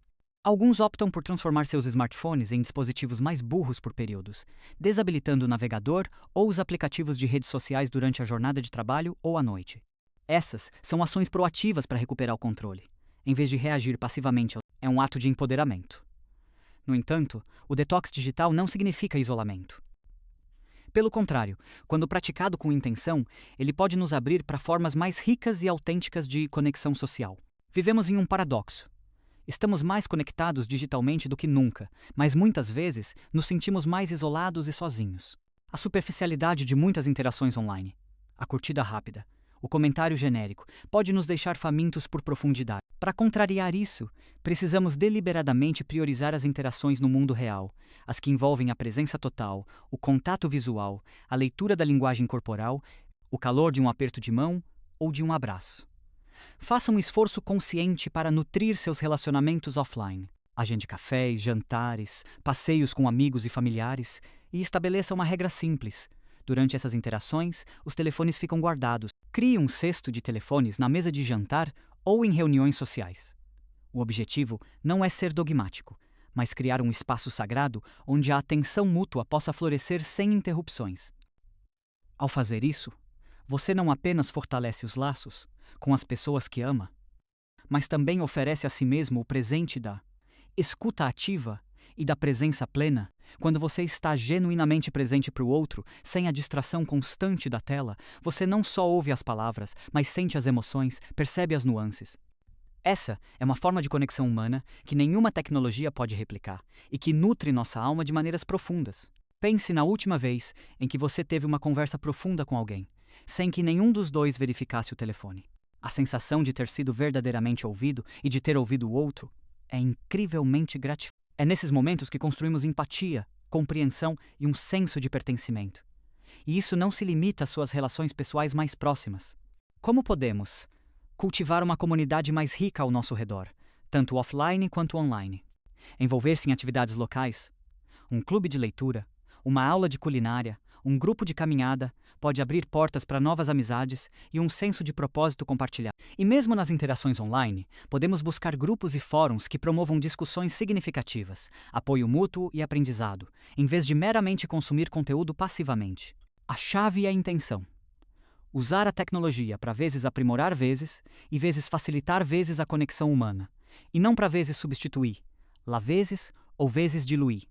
Alguns optam por transformar seus smartphones em dispositivos mais burros por períodos, desabilitando o navegador ou os aplicativos de redes sociais durante a jornada de trabalho ou à noite. Essas são ações proativas para recuperar o controle, em vez de reagir passivamente. É um ato de empoderamento. No entanto, o detox digital não significa isolamento. Pelo contrário, quando praticado com intenção, ele pode nos abrir para formas mais ricas e autênticas de conexão social. Vivemos em um paradoxo. Estamos mais conectados digitalmente do que nunca, mas muitas vezes nos sentimos mais isolados e sozinhos. A superficialidade de muitas interações online, a curtida rápida, o comentário genérico, pode nos deixar famintos por profundidade. Para contrariar isso, precisamos deliberadamente priorizar as interações no mundo real, as que envolvem a presença total, o contato visual, a leitura da linguagem corporal, o calor de um aperto de mão ou de um abraço. Faça um esforço consciente para nutrir seus relacionamentos offline. Agende cafés, jantares, passeios com amigos e familiares e estabeleça uma regra simples. Durante essas interações, os telefones ficam guardados. Crie um cesto de telefones na mesa de jantar ou em reuniões sociais. O objetivo não é ser dogmático, mas criar um espaço sagrado onde a atenção mútua possa florescer sem interrupções. Ao fazer isso, você não apenas fortalece os laços com as pessoas que ama, mas também oferece a si mesmo o presente da escuta ativa e da presença plena. Quando você está genuinamente presente para o outro, sem a distração constante da tela, você não só ouve as palavras, mas sente as emoções, percebe as nuances. Essa é uma forma de conexão humana que nenhuma tecnologia pode replicar e que nutre nossa alma de maneiras profundas. Pense na última vez em que você teve uma conversa profunda com alguém, sem que nenhum dos dois verificasse o telefone. A sensação de ter sido verdadeiramente ouvido e de ter ouvido o outro é incrivelmente gratificante. É nesses momentos que construímos empatia, compreensão e um senso de pertencimento. E isso não se limita às suas relações pessoais mais próximas. Como podemos cultivar uma comunidade mais rica ao nosso redor, tanto offline quanto online? Envolver-se em atividades locais, um clube de leitura, uma aula de culinária, um grupo de caminhada pode abrir portas para novas amizades e um senso de propósito compartilhado. E mesmo nas interações online, podemos buscar grupos e fóruns que promovam discussões significativas, apoio mútuo e aprendizado, em vez de meramente consumir conteúdo passivamente. A chave é a intenção. Usar a tecnologia para vezes aprimorar vezes e vezes facilitar vezes a conexão humana, e não para vezes substituir, lá vezes ou vezes diluir,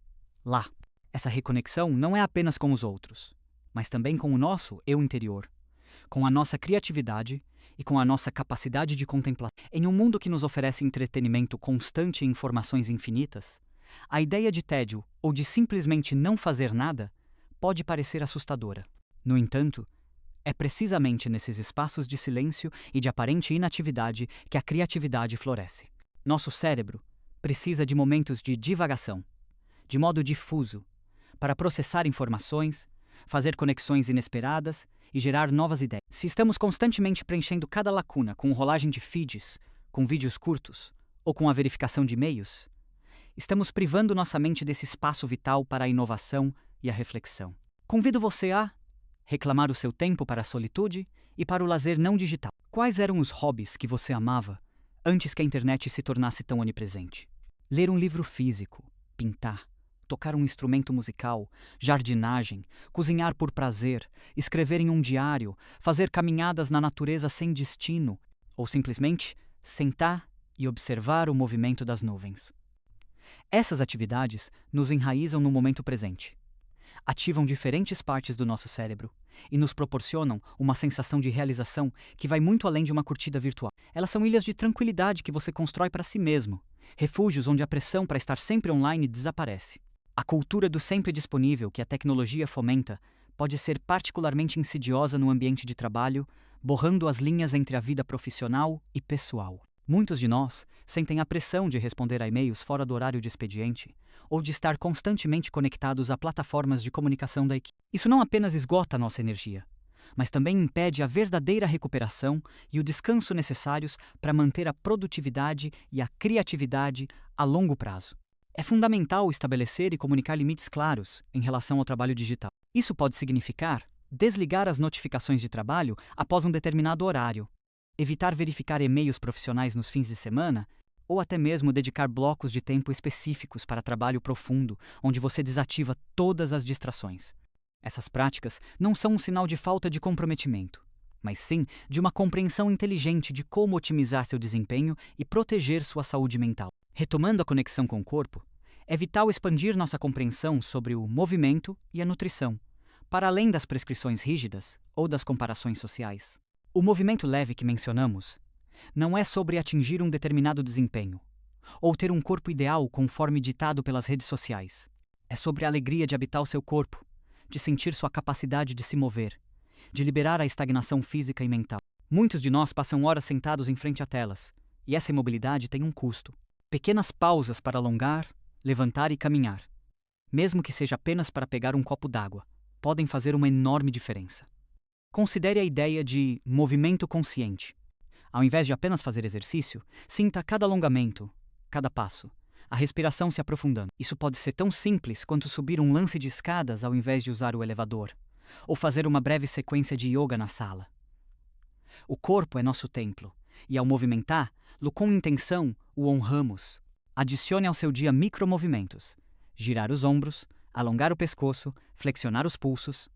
lá. Essa reconexão não é apenas com os outros, mas também com o nosso eu interior, com a nossa criatividade e com a nossa capacidade de contemplação. Em um mundo que nos oferece entretenimento constante e informações infinitas, a ideia de tédio ou de simplesmente não fazer nada pode parecer assustadora. No entanto, é precisamente nesses espaços de silêncio e de aparente inatividade que a criatividade floresce. Nosso cérebro precisa de momentos de divagação, de modo difuso, para processar informações, fazer conexões inesperadas e gerar novas ideias. Se estamos constantemente preenchendo cada lacuna com rolagem de feeds, com vídeos curtos ou com a verificação de e-mails, estamos privando nossa mente desse espaço vital para a inovação e a reflexão. Convido você a reclamar o seu tempo para a solitude e para o lazer não digital. Quais eram os hobbies que você amava antes que a internet se tornasse tão onipresente? Ler um livro físico, pintar, tocar um instrumento musical, jardinagem, cozinhar por prazer, escrever em um diário, fazer caminhadas na natureza sem destino, ou simplesmente sentar e observar o movimento das nuvens. Essas atividades nos enraizam no momento presente, ativam diferentes partes do nosso cérebro e nos proporcionam uma sensação de realização que vai muito além de uma curtida virtual. Elas são ilhas de tranquilidade que você constrói para si mesmo, refúgios onde a pressão para estar sempre online desaparece. A cultura do sempre disponível que a tecnologia fomenta pode ser particularmente insidiosa no ambiente de trabalho, borrando as linhas entre a vida profissional e pessoal. Muitos de nós sentem a pressão de responder a e-mails fora do horário de expediente ou de estar constantemente conectados a plataformas de comunicação da equipe. Isso não apenas esgota a nossa energia, mas também impede a verdadeira recuperação e o descanso necessários para manter a produtividade e a criatividade a longo prazo. É fundamental estabelecer e comunicar limites claros em relação ao trabalho digital. Isso pode significar desligar as notificações de trabalho após um determinado horário, evitar verificar e-mails profissionais nos fins de semana ou até mesmo dedicar blocos de tempo específicos para trabalho profundo, onde você desativa todas as distrações. Essas práticas não são um sinal de falta de comprometimento, mas sim de uma compreensão inteligente de como otimizar seu desempenho e proteger sua saúde mental. Retomando a conexão com o corpo, é vital expandir nossa compreensão sobre o movimento e a nutrição, para além das prescrições rígidas ou das comparações sociais. O movimento leve que mencionamos não é sobre atingir um determinado desempenho ou ter um corpo ideal conforme ditado pelas redes sociais. É sobre a alegria de habitar o seu corpo, de sentir sua capacidade de se mover, de liberar a estagnação física e mental. Muitos de nós passam horas sentados em frente a telas, e essa imobilidade tem um custo. Pequenas pausas para alongar, levantar e caminhar, mesmo que seja apenas para pegar um copo d'água, podem fazer uma enorme diferença. Considere a ideia de movimento consciente. Ao invés de apenas fazer exercício, sinta cada alongamento, cada passo, a respiração se aprofundando. Isso pode ser tão simples quanto subir um lance de escadas ao invés de usar o elevador, ou fazer uma breve sequência de yoga na sala. O corpo é nosso templo, e ao movimentá-lo com intenção, o honramos. Adicione ao seu dia micromovimentos: girar os ombros, alongar o pescoço, flexionar os pulsos.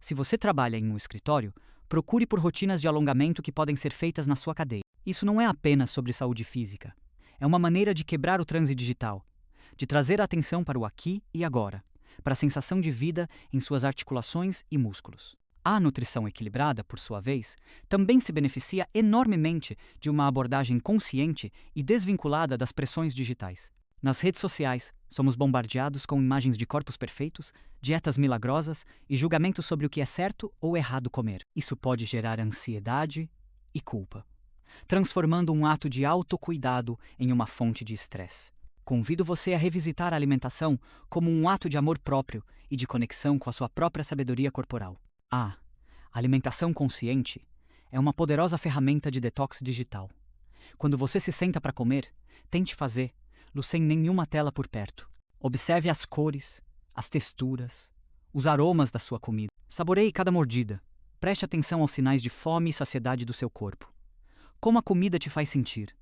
Se você trabalha em um escritório, procure por rotinas de alongamento que podem ser feitas na sua cadeira. Isso não é apenas sobre saúde física. É uma maneira de quebrar o transe digital, de trazer a atenção para o aqui e agora, para a sensação de vida em suas articulações e músculos. A nutrição equilibrada, por sua vez, também se beneficia enormemente de uma abordagem consciente e desvinculada das pressões digitais. Nas redes sociais, somos bombardeados com imagens de corpos perfeitos, dietas milagrosas e julgamentos sobre o que é certo ou errado comer. Isso pode gerar ansiedade e culpa, transformando um ato de autocuidado em uma fonte de estresse. Convido você a revisitar a alimentação como um ato de amor próprio e de conexão com a sua própria sabedoria corporal. A alimentação consciente é uma poderosa ferramenta de detox digital. Quando você se senta para comer, tente fazê-lo sem nenhuma tela por perto. Observe as cores, as texturas, os aromas da sua comida. Saboreie cada mordida. Preste atenção aos sinais de fome e saciedade do seu corpo. Como a comida te faz sentir?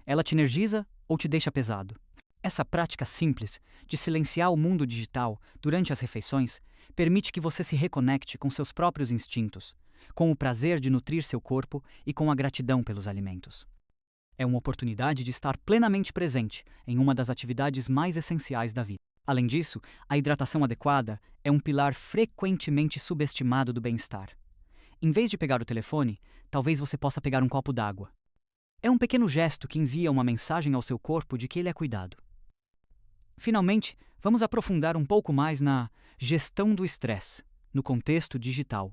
Ela te energiza ou te deixa pesado? Essa prática simples de silenciar o mundo digital durante as refeições permite que você se reconecte com seus próprios instintos, com o prazer de nutrir seu corpo e com a gratidão pelos alimentos. É uma oportunidade de estar plenamente presente em uma das atividades mais essenciais da vida. Além disso, a hidratação adequada é um pilar frequentemente subestimado do bem-estar. Em vez de pegar o telefone, talvez você possa pegar um copo d'água. É um pequeno gesto que envia uma mensagem ao seu corpo de que ele é cuidado. Finalmente, vamos aprofundar um pouco mais na gestão do estresse, no contexto digital,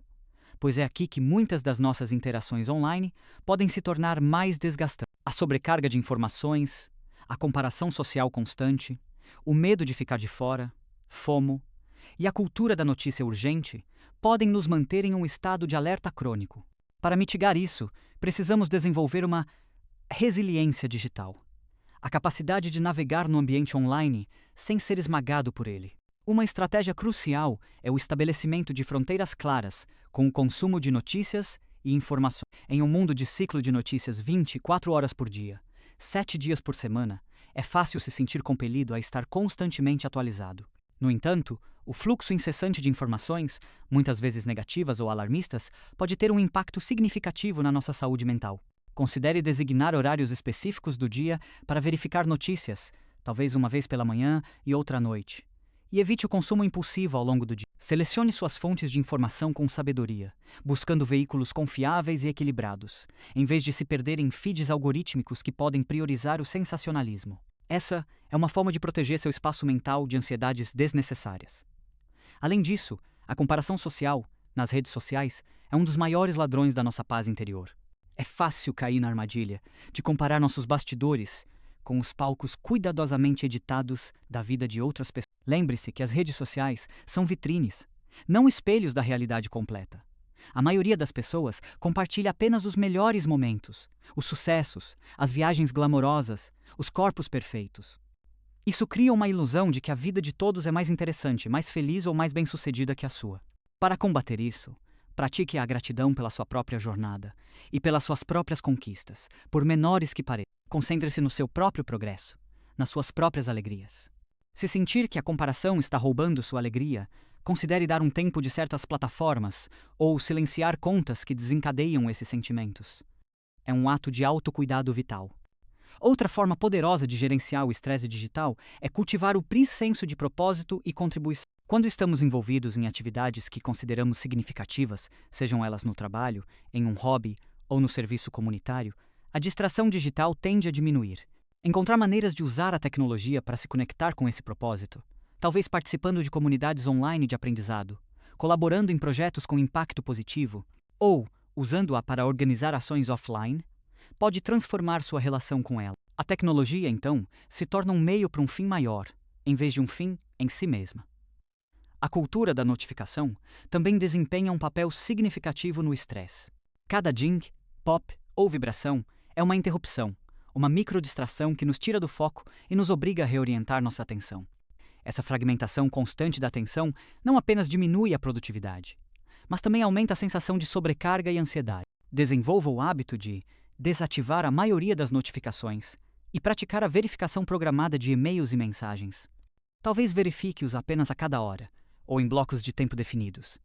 pois é aqui que muitas das nossas interações online podem se tornar mais desgastantes. A sobrecarga de informações, a comparação social constante, o medo de ficar de fora, FOMO, e a cultura da notícia urgente podem nos manter em um estado de alerta crônico. Para mitigar isso, precisamos desenvolver uma resiliência digital, a capacidade de navegar no ambiente online sem ser esmagado por ele. Uma estratégia crucial é o estabelecimento de fronteiras claras com o consumo de notícias e informações. Em um mundo de ciclo de notícias 24 horas por dia, 7 dias por semana, é fácil se sentir compelido a estar constantemente atualizado. No entanto, o fluxo incessante de informações, muitas vezes negativas ou alarmistas, pode ter um impacto significativo na nossa saúde mental. Considere designar horários específicos do dia para verificar notícias, talvez uma vez pela manhã e outra à noite. E evite o consumo impulsivo ao longo do dia. Selecione suas fontes de informação com sabedoria, buscando veículos confiáveis e equilibrados, em vez de se perder em feeds algorítmicos que podem priorizar o sensacionalismo. Essa é uma forma de proteger seu espaço mental de ansiedades desnecessárias. Além disso, a comparação social, nas redes sociais, é um dos maiores ladrões da nossa paz interior. É fácil cair na armadilha de comparar nossos bastidores com os palcos cuidadosamente editados da vida de outras pessoas. Lembre-se que as redes sociais são vitrines, não espelhos da realidade completa. A maioria das pessoas compartilha apenas os melhores momentos, os sucessos, as viagens glamourosas, os corpos perfeitos. Isso cria uma ilusão de que a vida de todos é mais interessante, mais feliz ou mais bem-sucedida que a sua. Para combater isso, pratique a gratidão pela sua própria jornada e pelas suas próprias conquistas, por menores que pareçam. Concentre-se no seu próprio progresso, nas suas próprias alegrias. Se sentir que a comparação está roubando sua alegria, considere dar um tempo de certas plataformas ou silenciar contas que desencadeiam esses sentimentos. É um ato de autocuidado vital. Outra forma poderosa de gerenciar o estresse digital é cultivar o senso de propósito e contribuição. Quando estamos envolvidos em atividades que consideramos significativas, sejam elas no trabalho, em um hobby ou no serviço comunitário, a distração digital tende a diminuir. Encontrar maneiras de usar a tecnologia para se conectar com esse propósito, talvez participando de comunidades online de aprendizado, colaborando em projetos com impacto positivo, ou usando-a para organizar ações offline, pode transformar sua relação com ela. A tecnologia, então, se torna um meio para um fim maior, em vez de um fim em si mesma. A cultura da notificação também desempenha um papel significativo no estresse. Cada ding, pop ou vibração é uma interrupção, uma microdistração que nos tira do foco e nos obriga a reorientar nossa atenção. Essa fragmentação constante da atenção não apenas diminui a produtividade, mas também aumenta a sensação de sobrecarga e ansiedade. Desenvolva o hábito de desativar a maioria das notificações e praticar a verificação programada de e-mails e mensagens. Talvez verifique-os apenas a cada hora, ou em blocos de tempo definidos.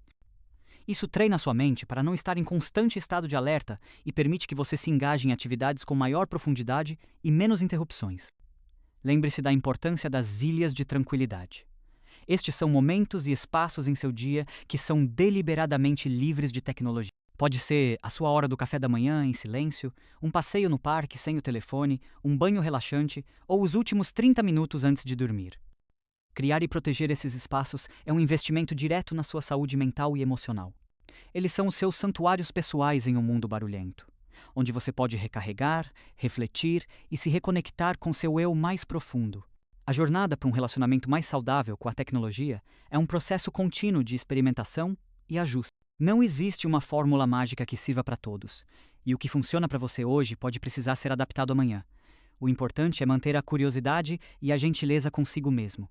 Isso treina sua mente para não estar em constante estado de alerta e permite que você se engaje em atividades com maior profundidade e menos interrupções. Lembre-se da importância das ilhas de tranquilidade. Estes são momentos e espaços em seu dia que são deliberadamente livres de tecnologia. Pode ser a sua hora do café da manhã em silêncio, um passeio no parque sem o telefone, um banho relaxante ou os últimos 30 minutos antes de dormir. Criar e proteger esses espaços é um investimento direto na sua saúde mental e emocional. Eles são os seus santuários pessoais em um mundo barulhento, onde você pode recarregar, refletir e se reconectar com seu eu mais profundo. A jornada para um relacionamento mais saudável com a tecnologia é um processo contínuo de experimentação e ajuste. Não existe uma fórmula mágica que sirva para todos, e o que funciona para você hoje pode precisar ser adaptado amanhã. O importante é manter a curiosidade e a gentileza consigo mesmo.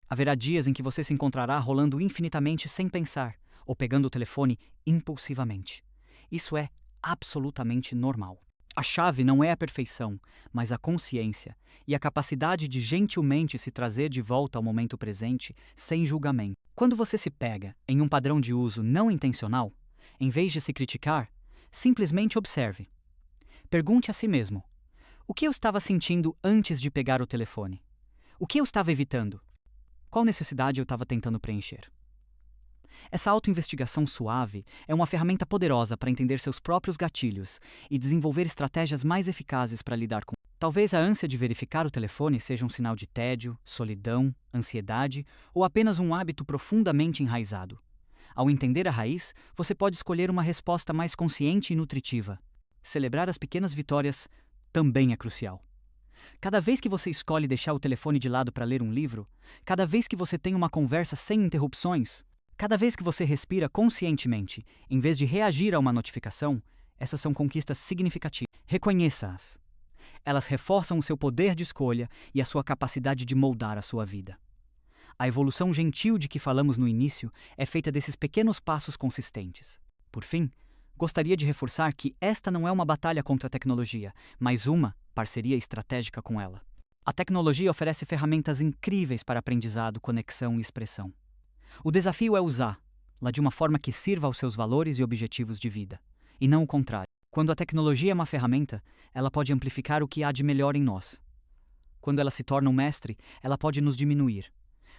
Haverá dias em que você se encontrará rolando infinitamente sem pensar, ou pegando o telefone impulsivamente. Isso é absolutamente normal. A chave não é a perfeição, mas a consciência e a capacidade de gentilmente se trazer de volta ao momento presente sem julgamento. Quando você se pega em um padrão de uso não intencional, em vez de se criticar, simplesmente observe. Pergunte a si mesmo: o que eu estava sentindo antes de pegar o telefone? O que eu estava evitando? Qual necessidade eu estava tentando preencher? Essa autoinvestigação suave é uma ferramenta poderosa para entender seus próprios gatilhos e desenvolver estratégias mais eficazes para lidar com. Talvez a ânsia de verificar o telefone seja um sinal de tédio, solidão, ansiedade ou apenas um hábito profundamente enraizado. Ao entender a raiz, você pode escolher uma resposta mais consciente e nutritiva. Celebrar as pequenas vitórias também é crucial. Cada vez que você escolhe deixar o telefone de lado para ler um livro, cada vez que você tem uma conversa sem interrupções, cada vez que você respira conscientemente, em vez de reagir a uma notificação, essas são conquistas significativas. Reconheça-as. Elas reforçam o seu poder de escolha e a sua capacidade de moldar a sua vida. A evolução gentil de que falamos no início é feita desses pequenos passos consistentes. Por fim, gostaria de reforçar que esta não é uma batalha contra a tecnologia, mas uma parceria estratégica com ela. A tecnologia oferece ferramentas incríveis para aprendizado, conexão e expressão. O desafio é usá-la de uma forma que sirva aos seus valores e objetivos de vida, e não o contrário. Quando a tecnologia é uma ferramenta, ela pode amplificar o que há de melhor em nós. Quando ela se torna um mestre, ela pode nos diminuir.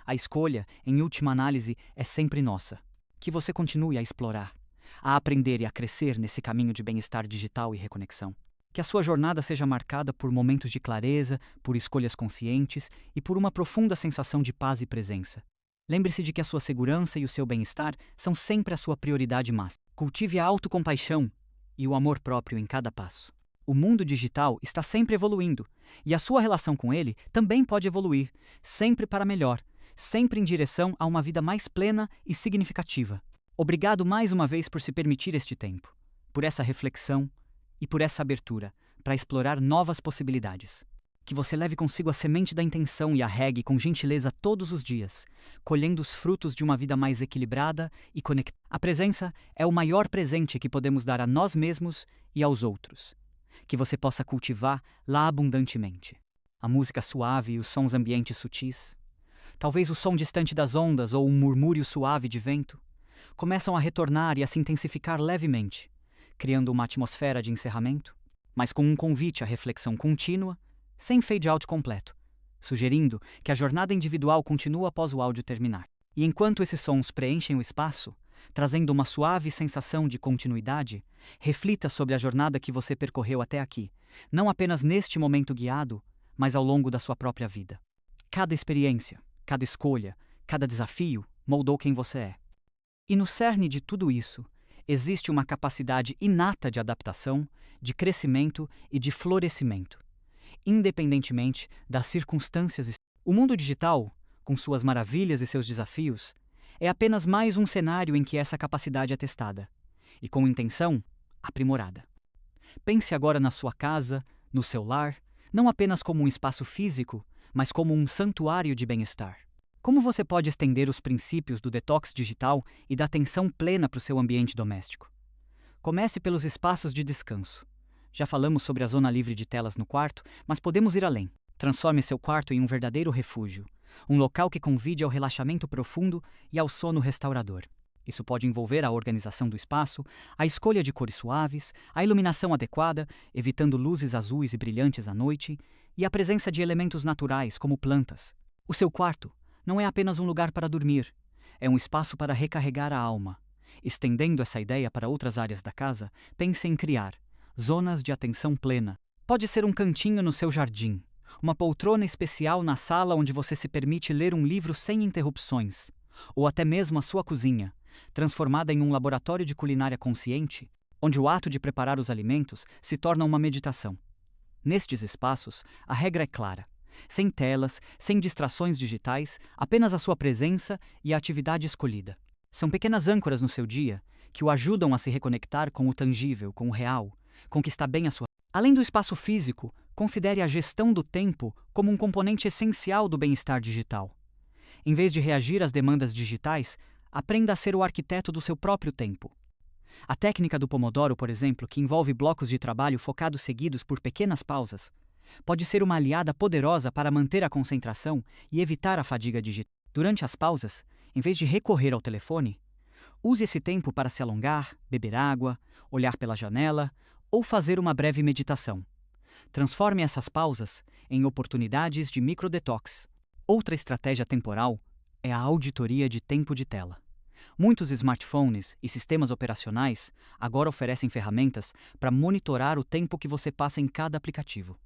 A escolha, em última análise, é sempre nossa. Que você continue a explorar, a aprender e a crescer nesse caminho de bem-estar digital e reconexão. Que a sua jornada seja marcada por momentos de clareza, por escolhas conscientes e por uma profunda sensação de paz e presença. Lembre-se de que a sua segurança e o seu bem-estar são sempre a sua prioridade máxima. Cultive a autocompaixão e o amor próprio em cada passo. O mundo digital está sempre evoluindo, e a sua relação com ele também pode evoluir, sempre para melhor, sempre em direção a uma vida mais plena e significativa. Obrigado mais uma vez por se permitir este tempo, por essa reflexão e por essa abertura para explorar novas possibilidades. Que você leve consigo a semente da intenção e a regue com gentileza todos os dias, colhendo os frutos de uma vida mais equilibrada e conectada. A presença é o maior presente que podemos dar a nós mesmos e aos outros. Que você possa cultivá-la abundantemente. A música suave e os sons ambientes sutis, talvez o som distante das ondas ou um murmúrio suave de vento, começam a retornar e a se intensificar levemente, criando uma atmosfera de encerramento, mas com um convite à reflexão contínua, sem fade-out completo, sugerindo que a jornada individual continua após o áudio terminar. E enquanto esses sons preenchem o espaço, trazendo uma suave sensação de continuidade, reflita sobre a jornada que você percorreu até aqui, não apenas neste momento guiado, mas ao longo da sua própria vida. Cada experiência, cada escolha, cada desafio moldou quem você é. E no cerne de tudo isso, existe uma capacidade inata de adaptação, de crescimento e de florescimento, independentemente das circunstâncias. O mundo digital, com suas maravilhas e seus desafios, é apenas mais um cenário em que essa capacidade é testada, e com intenção, aprimorada. Pense agora na sua casa, no seu lar, não apenas como um espaço físico, mas como um santuário de bem-estar. Como você pode estender os princípios do detox digital e da atenção plena para o seu ambiente doméstico? Comece pelos espaços de descanso. Já falamos sobre a zona livre de telas no quarto, mas podemos ir além. Transforme seu quarto em um verdadeiro refúgio, um local que convide ao relaxamento profundo e ao sono restaurador. Isso pode envolver a organização do espaço, a escolha de cores suaves, a iluminação adequada, evitando luzes azuis e brilhantes à noite, e a presença de elementos naturais, como plantas. O seu quarto não é apenas um lugar para dormir, é um espaço para recarregar a alma. Estendendo essa ideia para outras áreas da casa, pense em criar zonas de atenção plena. Pode ser um cantinho no seu jardim, uma poltrona especial na sala onde você se permite ler um livro sem interrupções, ou até mesmo a sua cozinha, transformada em um laboratório de culinária consciente, onde o ato de preparar os alimentos se torna uma meditação. Nestes espaços, a regra é clara. Sem telas, sem distrações digitais, apenas a sua presença e a atividade escolhida. São pequenas âncoras no seu dia que o ajudam a se reconectar com o tangível, com o real, com o que está bem à sua. Além do espaço físico, considere a gestão do tempo como um componente essencial do bem-estar digital. Em vez de reagir às demandas digitais, aprenda a ser o arquiteto do seu próprio tempo. A técnica do Pomodoro, por exemplo, que envolve blocos de trabalho focados seguidos por pequenas pausas, pode ser uma aliada poderosa para manter a concentração e evitar a fadiga digital. Durante as pausas, em vez de recorrer ao telefone, use esse tempo para se alongar, beber água, olhar pela janela ou fazer uma breve meditação. Transforme essas pausas em oportunidades de microdetox. Outra estratégia temporal é a auditoria de tempo de tela. Muitos smartphones e sistemas operacionais agora oferecem ferramentas para monitorar o tempo que você passa em cada aplicativo.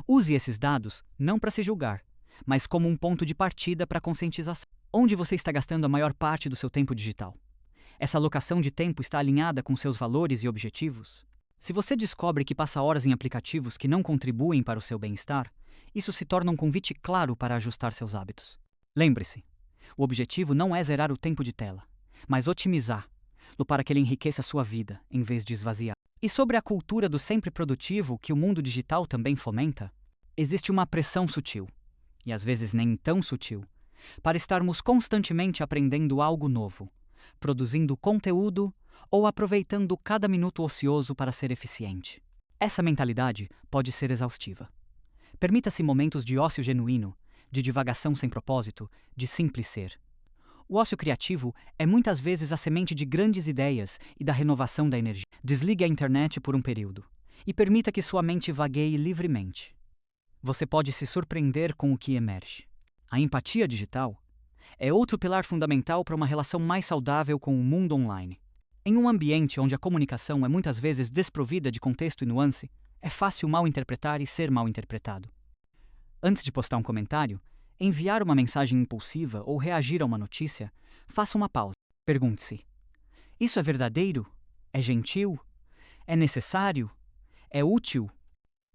Use esses dados não para se julgar, mas como um ponto de partida para a conscientização. Onde você está gastando a maior parte do seu tempo digital? Essa alocação de tempo está alinhada com seus valores e objetivos? Se você descobre que passa horas em aplicativos que não contribuem para o seu bem-estar, isso se torna um convite claro para ajustar seus hábitos. Lembre-se, o objetivo não é zerar o tempo de tela, mas otimizá-lo para que ele enriqueça a sua vida, em vez de esvaziar. E sobre a cultura do sempre produtivo que o mundo digital também fomenta, existe uma pressão sutil, e às vezes nem tão sutil, para estarmos constantemente aprendendo algo novo, produzindo conteúdo ou aproveitando cada minuto ocioso para ser eficiente. Essa mentalidade pode ser exaustiva. Permita-se momentos de ócio genuíno, de divagação sem propósito, de simples ser. O ócio criativo é muitas vezes a semente de grandes ideias e da renovação da energia. Desligue a internet por um período e permita que sua mente vagueie livremente. Você pode se surpreender com o que emerge. A empatia digital é outro pilar fundamental para uma relação mais saudável com o mundo online. Em um ambiente onde a comunicação é muitas vezes desprovida de contexto e nuance, é fácil mal interpretar e ser mal interpretado. Antes de postar um comentário, enviar uma mensagem impulsiva ou reagir a uma notícia, faça uma pausa. Pergunte-se: isso é verdadeiro? É gentil? É necessário? É útil?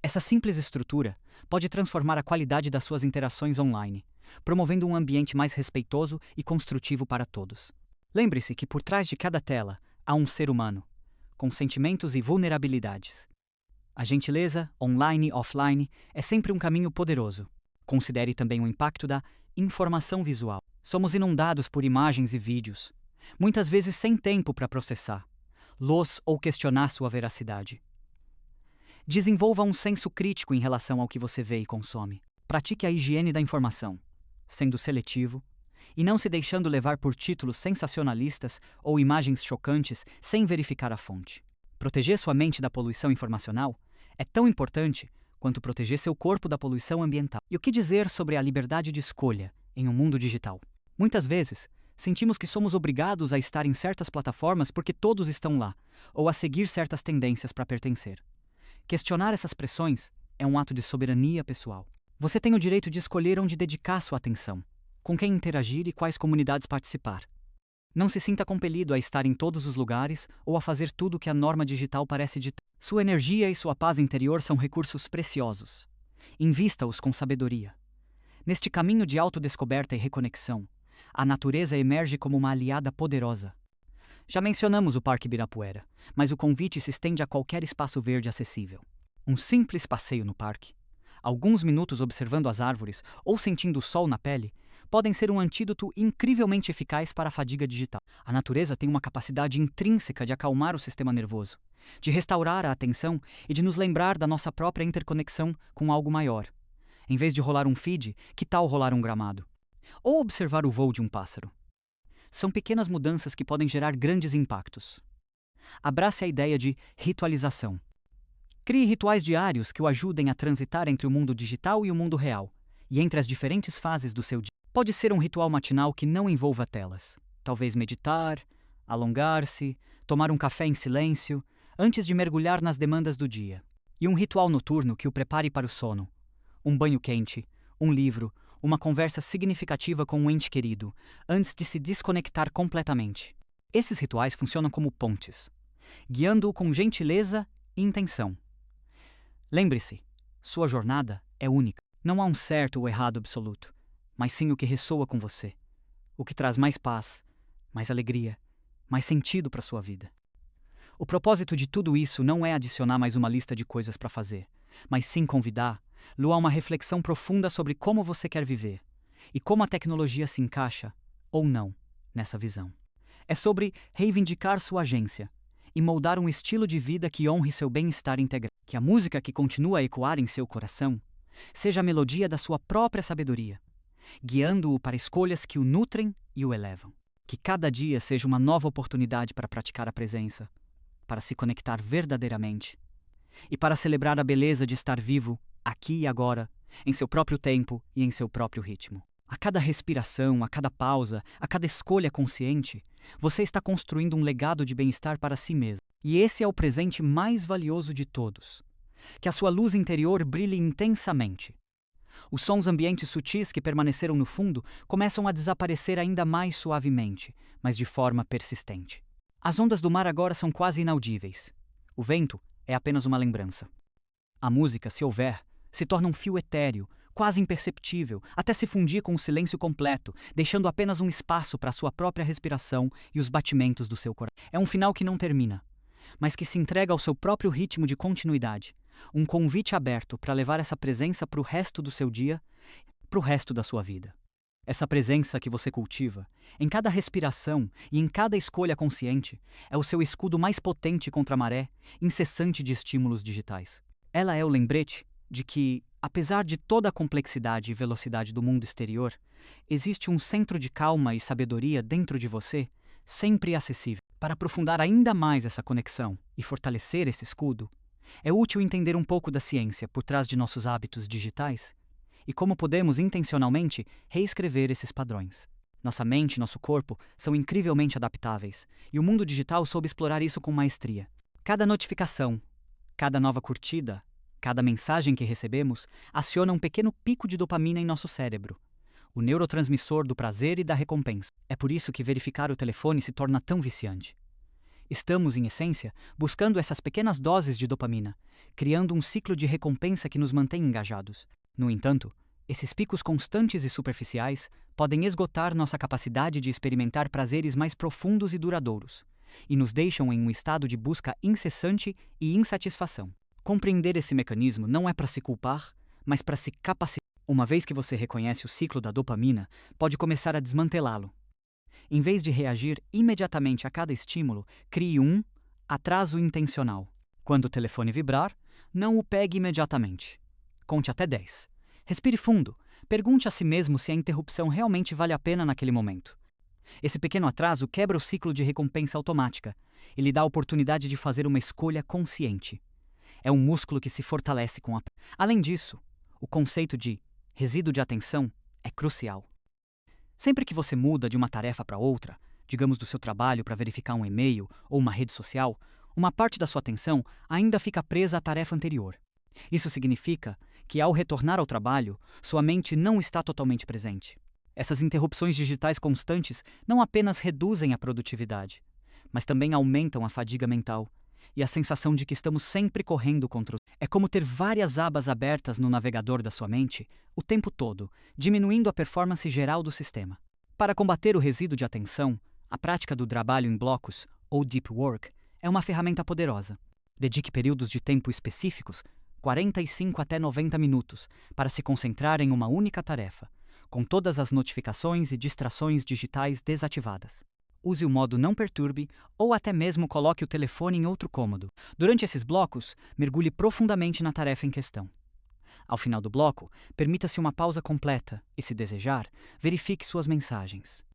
Essa simples estrutura pode transformar a qualidade das suas interações online, promovendo um ambiente mais respeitoso e construtivo para todos. Lembre-se que por trás de cada tela há um ser humano, com sentimentos e vulnerabilidades. A gentileza, online e offline, é sempre um caminho poderoso. Considere também o impacto da informação visual. Somos inundados por imagens e vídeos, muitas vezes sem tempo para processá-los ou questionar sua veracidade. Desenvolva um senso crítico em relação ao que você vê e consome. Pratique a higiene da informação, sendo seletivo, e não se deixando levar por títulos sensacionalistas ou imagens chocantes sem verificar a fonte. Proteger sua mente da poluição informacional é tão importante quanto proteger seu corpo da poluição ambiental. E o que dizer sobre a liberdade de escolha em um mundo digital? Muitas vezes, Sentimos que somos obrigados a estar em certas plataformas porque todos estão lá, ou a seguir certas tendências para pertencer. Questionar essas pressões é um ato de soberania pessoal. Você tem o direito de escolher onde dedicar sua atenção, com quem interagir e quais comunidades participar. Não se sinta compelido a estar em todos os lugares ou a fazer tudo o que a norma digital parece ditar. Sua energia e sua paz interior são recursos preciosos. Invista-os com sabedoria. Neste caminho de autodescoberta e reconexão, a natureza emerge como uma aliada poderosa. Já mencionamos o Parque Ibirapuera, mas o convite se estende a qualquer espaço verde acessível. Um simples passeio no parque, alguns minutos observando as árvores ou sentindo o sol na pele, podem ser um antídoto incrivelmente eficaz para a fadiga digital. A natureza tem uma capacidade intrínseca de acalmar o sistema nervoso, de restaurar a atenção e de nos lembrar da nossa própria interconexão com algo maior. Em vez de rolar um feed, que tal rolar um gramado? Ou observar o voo de um pássaro? São pequenas mudanças que podem gerar grandes impactos. Abrace a ideia de ritualização. Crie rituais diários que o ajudem a transitar entre o mundo digital e o mundo real, e entre as diferentes fases do seu dia. Pode ser um ritual matinal que não envolva telas. Talvez meditar, alongar-se, tomar um café em silêncio, antes de mergulhar nas demandas do dia. E um ritual noturno que o prepare para o sono. Um banho quente, um livro, uma conversa significativa com um ente querido, antes de se desconectar completamente. Esses rituais funcionam como pontes, guiando-o com gentileza e intenção. Lembre-se, sua jornada é única. Não há um certo ou errado absoluto, mas sim o que ressoa com você, o que traz mais paz, mais alegria, mais sentido para sua vida. O propósito de tudo isso não é adicionar mais uma lista de coisas para fazer, mas sim convidá-lo a uma reflexão profunda sobre como você quer viver e como a tecnologia se encaixa, ou não, nessa visão. É sobre reivindicar sua agência e moldar um estilo de vida que honre seu bem-estar integral. Que a música que continua a ecoar em seu coração seja a melodia da sua própria sabedoria, guiando-o para escolhas que o nutrem e o elevam. Que cada dia seja uma nova oportunidade para praticar a presença, para se conectar verdadeiramente e para celebrar a beleza de estar vivo, aqui e agora, em seu próprio tempo e em seu próprio ritmo. A cada respiração, a cada pausa, a cada escolha consciente, você está construindo um legado de bem-estar para si mesmo. E esse é o presente mais valioso de todos. Que a sua luz interior brilhe intensamente. Os sons ambientes sutis que permaneceram no fundo começam a desaparecer ainda mais suavemente, mas de forma persistente. As ondas do mar agora são quase inaudíveis. O vento é apenas uma lembrança. A música, se houver, se torna um fio etéreo, quase imperceptível, até se fundir com o silêncio completo, deixando apenas um espaço para a sua própria respiração e os batimentos do seu coração. É um final que não termina, mas que se entrega ao seu próprio ritmo de continuidade, um convite aberto para levar essa presença para o resto do seu dia, para o resto da sua vida. Essa presença que você cultiva, em cada respiração e em cada escolha consciente, é o seu escudo mais potente contra a maré incessante de estímulos digitais. Ela é o lembrete de que, apesar de toda a complexidade e velocidade do mundo exterior, existe um centro de calma e sabedoria dentro de você, sempre acessível. Para aprofundar ainda mais essa conexão e fortalecer esse escudo, é útil entender um pouco da ciência por trás de nossos hábitos digitais e como podemos intencionalmente reescrever esses padrões. Nossa mente e nosso corpo são incrivelmente adaptáveis, e o mundo digital soube explorar isso com maestria. Cada notificação, cada nova curtida, cada mensagem que recebemos aciona um pequeno pico de dopamina em nosso cérebro, o neurotransmissor do prazer e da recompensa. É por isso que verificar o telefone se torna tão viciante. Estamos, em essência, buscando essas pequenas doses de dopamina, criando um ciclo de recompensa que nos mantém engajados. No entanto, esses picos constantes e superficiais podem esgotar nossa capacidade de experimentar prazeres mais profundos e duradouros, e nos deixam em um estado de busca incessante e insatisfação. Compreender esse mecanismo não é para se culpar, mas para se capacitar. Uma vez que você reconhece o ciclo da dopamina, pode começar a desmantelá-lo. Em vez de reagir imediatamente a cada estímulo, crie um atraso intencional. Quando o telefone vibrar, não o pegue imediatamente. Conte até 10. Respire fundo. Pergunte a si mesmo se a interrupção realmente vale a pena naquele momento. Esse pequeno atraso quebra o ciclo de recompensa automática e lhe dá a oportunidade de fazer uma escolha consciente. É um músculo que se fortalece com a... Além disso, o conceito de resíduo de atenção é crucial. Sempre que você muda de uma tarefa para outra, digamos do seu trabalho para verificar um e-mail ou uma rede social, uma parte da sua atenção ainda fica presa à tarefa anterior. Isso significa que, ao retornar ao trabalho, sua mente não está totalmente presente. Essas interrupções digitais constantes não apenas reduzem a produtividade, mas também aumentam a fadiga mental e a sensação de que estamos sempre correndo contra o... É como ter várias abas abertas no navegador da sua mente o tempo todo, diminuindo a performance geral do sistema. Para combater o resíduo de atenção, a prática do trabalho em blocos, ou deep work, é uma ferramenta poderosa. Dedique períodos de tempo específicos, 45 até 90 minutos, para se concentrar em uma única tarefa, com todas as notificações e distrações digitais desativadas. Use o modo não perturbe ou até mesmo coloque o telefone em outro cômodo. Durante esses blocos, mergulhe profundamente na tarefa em questão. Ao final do bloco, permita-se uma pausa completa e, se desejar, verifique suas mensagens.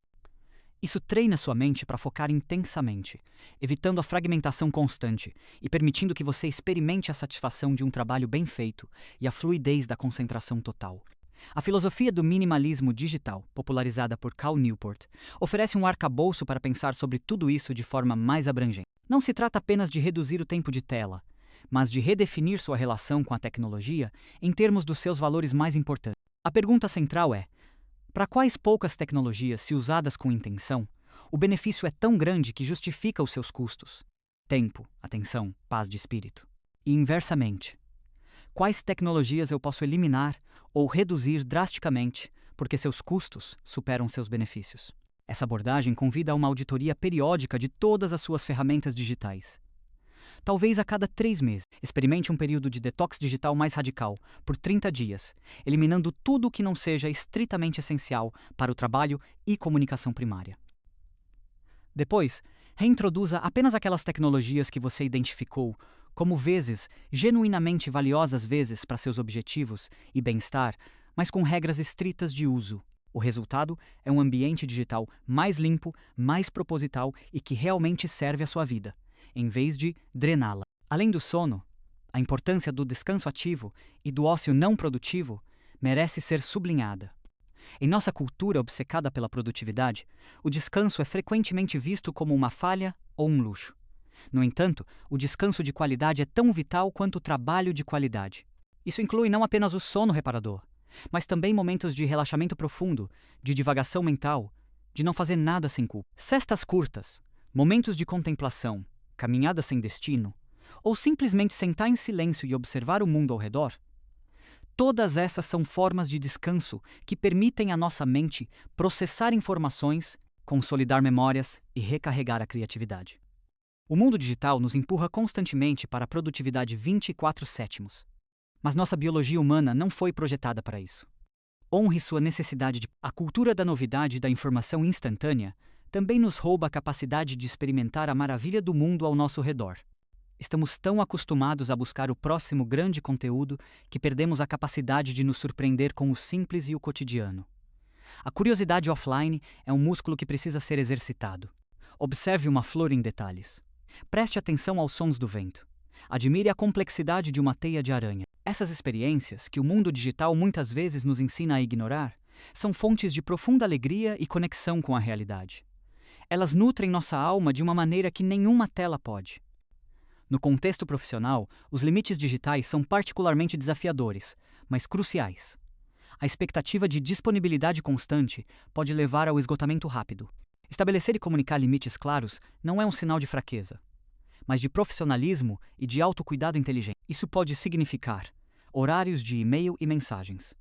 Isso treina sua mente para focar intensamente, evitando a fragmentação constante e permitindo que você experimente a satisfação de um trabalho bem feito e a fluidez da concentração total. A filosofia do minimalismo digital, popularizada por Cal Newport, oferece um arcabouço para pensar sobre tudo isso de forma mais abrangente. Não se trata apenas de reduzir o tempo de tela, mas de redefinir sua relação com a tecnologia em termos dos seus valores mais importantes. A pergunta central é: para quais poucas tecnologias, se usadas com intenção, o benefício é tão grande que justifica os seus custos? Tempo, atenção, paz de espírito. E inversamente, quais tecnologias eu posso eliminar ou reduzir drasticamente porque seus custos superam seus benefícios? Essa abordagem convida a uma auditoria periódica de todas as suas ferramentas digitais. Talvez a cada 3 meses, experimente um período de detox digital mais radical, por 30 dias, eliminando tudo o que não seja estritamente essencial para o trabalho e comunicação primária. Depois, reintroduza apenas aquelas tecnologias que você identificou como genuinamente valiosas para seus objetivos e bem-estar, mas com regras estritas de uso. O resultado é um ambiente digital mais limpo, mais proposital e que realmente serve à sua vida, em vez de drená-la. Além do sono, a importância do descanso ativo e do ócio não produtivo merece ser sublinhada. Em nossa cultura obcecada pela produtividade, o descanso é frequentemente visto como uma falha ou um luxo. No entanto, o descanso de qualidade é tão vital quanto o trabalho de qualidade. Isso inclui não apenas o sono reparador, mas também momentos de relaxamento profundo, de divagação mental, de não fazer nada sem culpa. Cestas curtas, momentos de contemplação, caminhadas sem destino, ou simplesmente sentar em silêncio e observar o mundo ao redor, todas essas são formas de descanso que permitem à nossa mente processar informações, consolidar memórias e recarregar a criatividade. O mundo digital nos empurra constantemente para a produtividade 24/7. Mas nossa biologia humana não foi projetada para isso. Honre sua necessidade de... A cultura da novidade e da informação instantânea também nos rouba a capacidade de experimentar a maravilha do mundo ao nosso redor. Estamos tão acostumados a buscar o próximo grande conteúdo que perdemos a capacidade de nos surpreender com o simples e o cotidiano. A curiosidade offline é um músculo que precisa ser exercitado. Observe uma flor em detalhes. Preste atenção aos sons do vento. Admire a complexidade de uma teia de aranha. Essas experiências, que o mundo digital muitas vezes nos ensina a ignorar, são fontes de profunda alegria e conexão com a realidade. Elas nutrem nossa alma de uma maneira que nenhuma tela pode. No contexto profissional, os limites digitais são particularmente desafiadores, mas cruciais. A expectativa de disponibilidade constante pode levar ao esgotamento rápido. Estabelecer e comunicar limites claros não é um sinal de fraqueza, mas de profissionalismo e de autocuidado inteligente. Isso pode significar horários de e-mail e mensagens.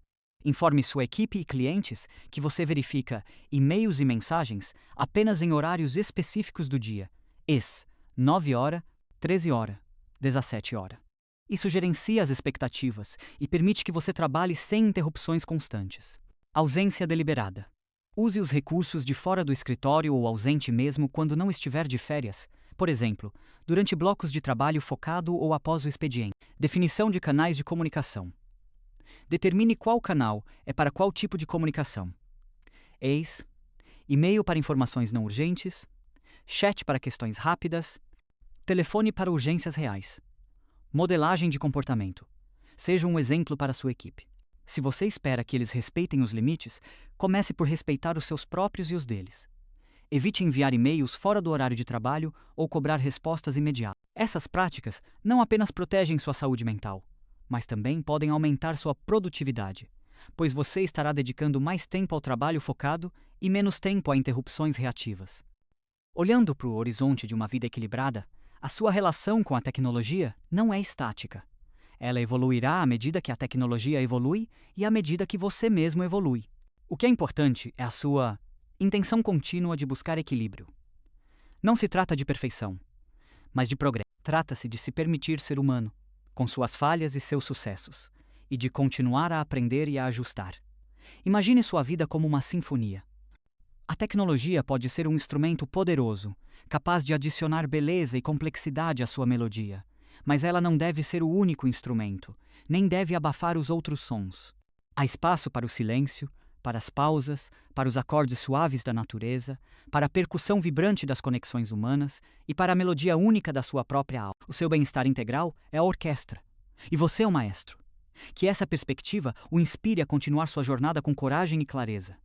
Informe sua equipe e clientes que você verifica e-mails e mensagens apenas em horários específicos do dia, 9 horas, 13 horas, 17 horas. Isso gerencia as expectativas e permite que você trabalhe sem interrupções constantes. Ausência deliberada. Use os recursos de fora do escritório ou ausente mesmo quando não estiver de férias, por exemplo, durante blocos de trabalho focado ou após o expediente. Definição de canais de comunicação. Determine qual canal é para qual tipo de comunicação. E-mail para informações não urgentes, chat para questões rápidas, telefone para urgências reais. Modelagem de comportamento. Seja um exemplo para sua equipe. Se você espera que eles respeitem os limites, comece por respeitar os seus próprios e os deles. Evite enviar e-mails fora do horário de trabalho ou cobrar respostas imediatas. Essas práticas não apenas protegem sua saúde mental, mas também podem aumentar sua produtividade, pois você estará dedicando mais tempo ao trabalho focado e menos tempo a interrupções reativas. Olhando para o horizonte de uma vida equilibrada, a sua relação com a tecnologia não é estática. Ela evoluirá à medida que a tecnologia evolui e à medida que você mesmo evolui. O que é importante é a sua intenção contínua de buscar equilíbrio. Não se trata de perfeição, mas de progresso. Trata-se de se permitir ser humano, com suas falhas e seus sucessos, e de continuar a aprender e a ajustar. Imagine sua vida como uma sinfonia. A tecnologia pode ser um instrumento poderoso, capaz de adicionar beleza e complexidade à sua melodia, mas ela não deve ser o único instrumento, nem deve abafar os outros sons. Há espaço para o silêncio, para as pausas, para os acordes suaves da natureza, para a percussão vibrante das conexões humanas e para a melodia única da sua própria alma. O seu bem-estar integral é a orquestra, e você é o maestro. Que essa perspectiva o inspire a continuar sua jornada com coragem e clareza.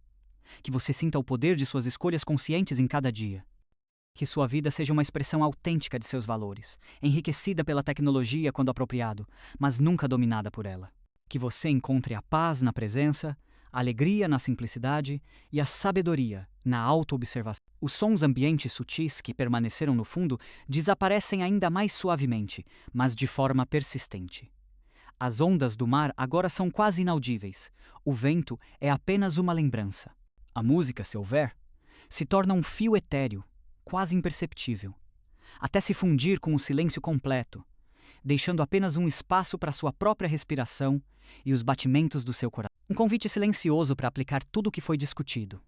Que você sinta o poder de suas escolhas conscientes em cada dia. Que sua vida seja uma expressão autêntica de seus valores, enriquecida pela tecnologia quando apropriado, mas nunca dominada por ela. Que você encontre a paz na presença, a alegria na simplicidade e a sabedoria na autoobservação. Os sons ambientes sutis que permaneceram no fundo desaparecem ainda mais suavemente, mas de forma persistente. As ondas do mar agora são quase inaudíveis. O vento é apenas uma lembrança. A música, se houver, se torna um fio etéreo, quase imperceptível, até se fundir com o silêncio completo, deixando apenas um espaço para sua própria respiração e os batimentos do seu coração. Um convite silencioso para aplicar tudo o que foi discutido,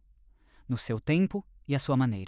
no seu tempo e à sua maneira.